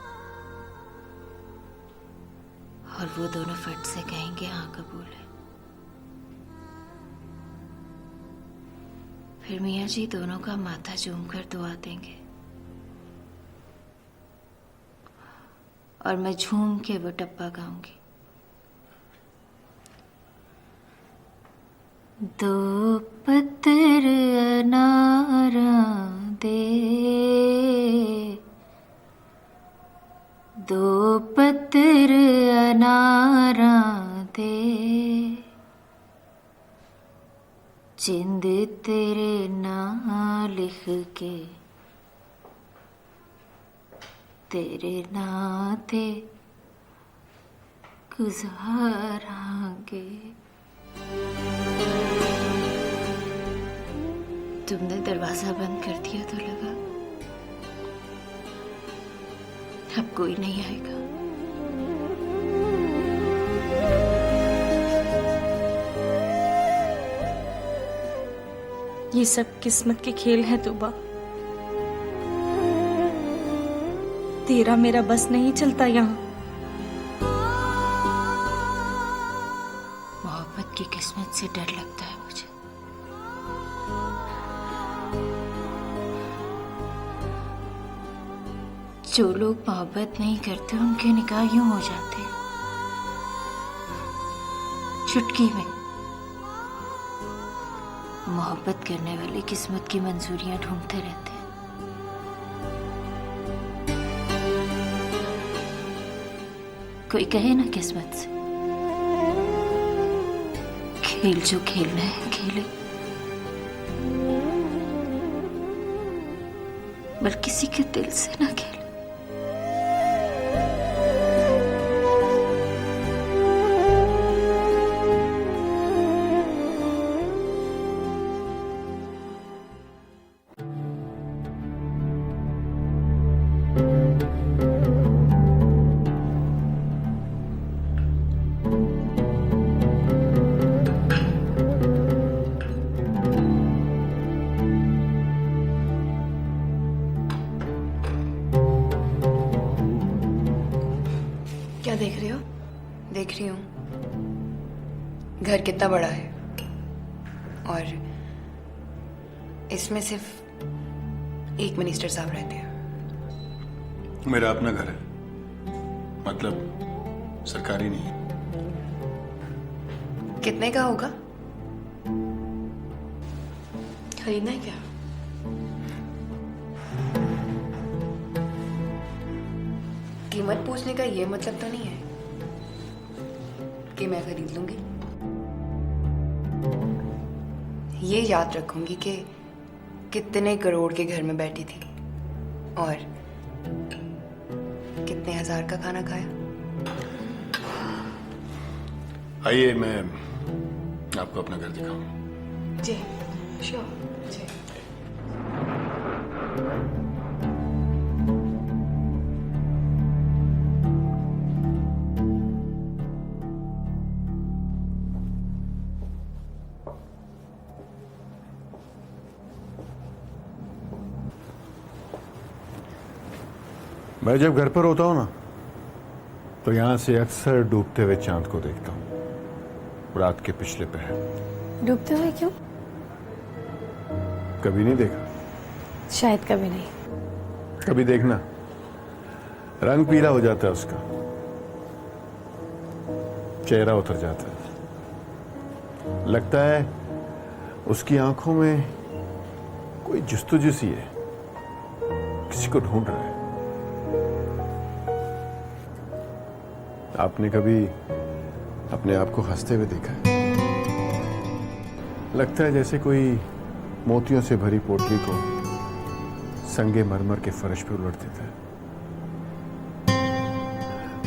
और वो दोनों फट से कहेंगे, हाँ कबूल है। फिर मियाँ जी दोनों का माथा चूम कर दुआ देंगे और मैं झूम के वो टप्पा गाऊंगी। दो पत्थर अनारा दे, दो पत्थर अनारा दे, जिंद तेरे नाम लिख के तेरे नाते गुजारांगे। तुमने दरवाजा बंद कर दिया तो लगा अब कोई नहीं आएगा। ये सब किस्मत के खेल है तूबा। तेरा मेरा बस नहीं चलता यहाँ। मोहब्बत की किस्मत से डर लगता है मुझे। जो लोग मोहब्बत नहीं करते उनके निकाह यूं हो जाते हैं, चुटकी में। मोहब्बत करने वाले किस्मत की मंजूरियां ढूंढते रहते हैं। कोई कहे ना किस्मत से, खेल जो खेलना है खेले, पर किसी के दिल से ना खेले। क्या देख रहे हो? देख रही हूँ घर कितना बड़ा है और इसमें सिर्फ एक मिनिस्टर साहब रहते हैं। मेरा अपना घर है, मतलब सरकारी नहीं है। कितने का होगा? खरीदना है क्या? कीमत पूछने का ये मतलब तो नहीं है कि मैं खरीद लूंगी। ये याद रखूंगी कि कितने करोड़ के घर में बैठी थी और कितने हजार का खाना खाया। आइए मैं आपको अपना घर दिखाऊं। जी श्योर जी। मैं जब घर पर होता हूं ना तो यहां से अक्सर डूबते हुए चांद को देखता हूं, रात के पिछले पहर। डूबते हुए क्यों? कभी नहीं देखा? शायद कभी नहीं। कभी देखना, रंग पीला हो जाता है उसका, चेहरा उतर जाता है, लगता है उसकी आंखों में कोई जुस्तुजू सी है, किसी को ढूंढ रहा है। आपने कभी अपने आप को हंसते हुए देखा है? लगता है जैसे कोई मोतियों से भरी पोटली को संगे मरमर के फर्श पर उलट देता है।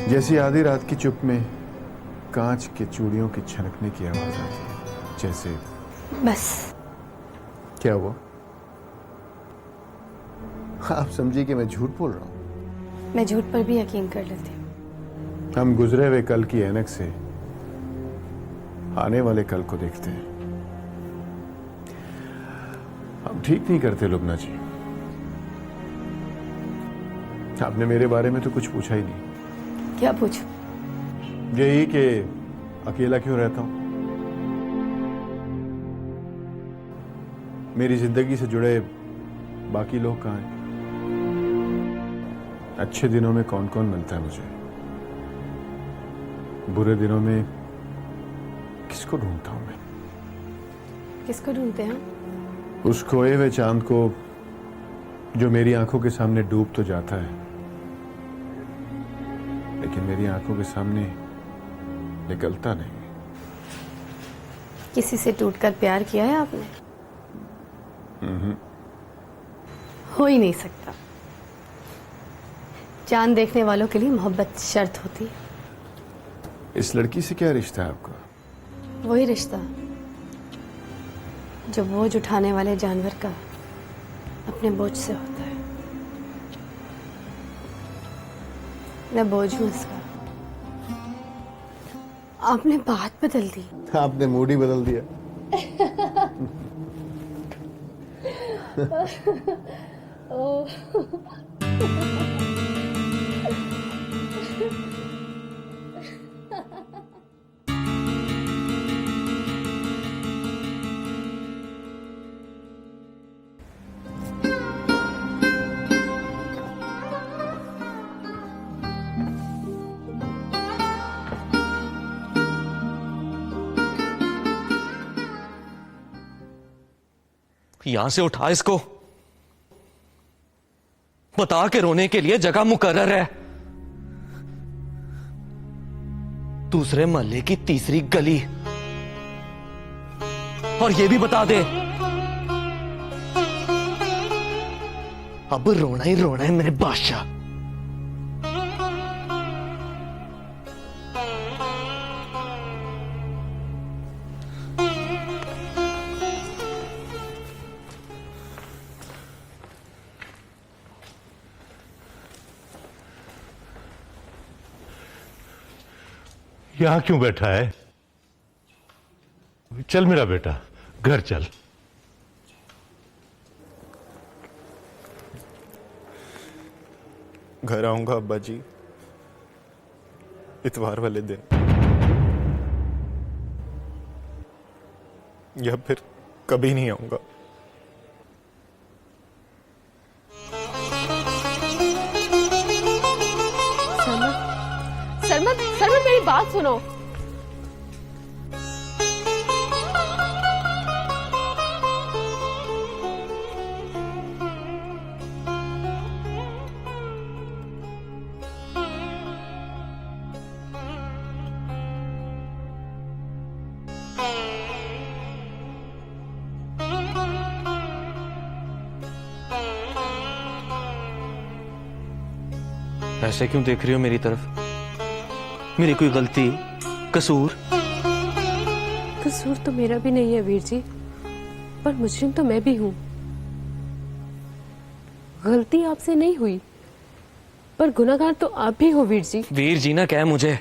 जैसी आधी रात की चुप में कांच के चूड़ियों की छनकने की आवाज आती है, जैसे। बस। क्या हुआ? आप समझी कि मैं झूठ बोल रहा हूं? मैं झूठ पर भी यकीन कर लेती हूँ। हम गुजरे हुए कल की ऐनक से आने वाले कल को देखते हैं। हम ठीक नहीं करते लुबना जी। आपने मेरे बारे में तो कुछ पूछा ही नहीं। क्या पूछूं? यही कि अकेला क्यों रहता हूं, मेरी जिंदगी से जुड़े बाकी लोग कहां हैं, अच्छे दिनों में कौन कौन मिलता है मुझे, बुरे दिनों में किसको ढूंढता हूं मैं? किसको ढूंढते हैं? उस खोए हुए चांद को जो मेरी आंखों के सामने डूब तो जाता है, लेकिन मेरी आंखों के सामने निकलता नहीं। किसी से टूटकर प्यार किया है आपने? हो ही नहीं सकता। चांद देखने वालों के लिए मोहब्बत शर्त होती है। इस लड़की से क्या रिश्ता है आपका? वही रिश्ता जो बोझ उठाने वाले जानवर का अपने बोझ से होता है। मैं बोझ हूं इसका। आपने बात बदल दी। आपने मूड ही बदल दिया। यहां से उठा इसको, बता के रोने के लिए जगह मुकर्रर है। दूसरे मोहल्ले की तीसरी गली। और ये भी बता दे, अब रोना ही रोना है मेरे बादशाह। यहां क्यों बैठा है? चल मेरा बेटा, घर चल। घर आऊंगा अब्बा जी, इतवार वाले दिन, या फिर कभी नहीं आऊंगा। सरमत, सरमत मेरी बात सुनो। ऐसे क्यों देख रही हो मेरी तरफ? मेरी कोई गलती, कसूर? कसूर तो मेरा भी नहीं है वीर जी, पर मुजरिम तो मैं भी हूं। गलती आपसे नहीं हुई, पर गुनाहगार तो आप भी हो वीर जी। वीर जी ना कह मुझे।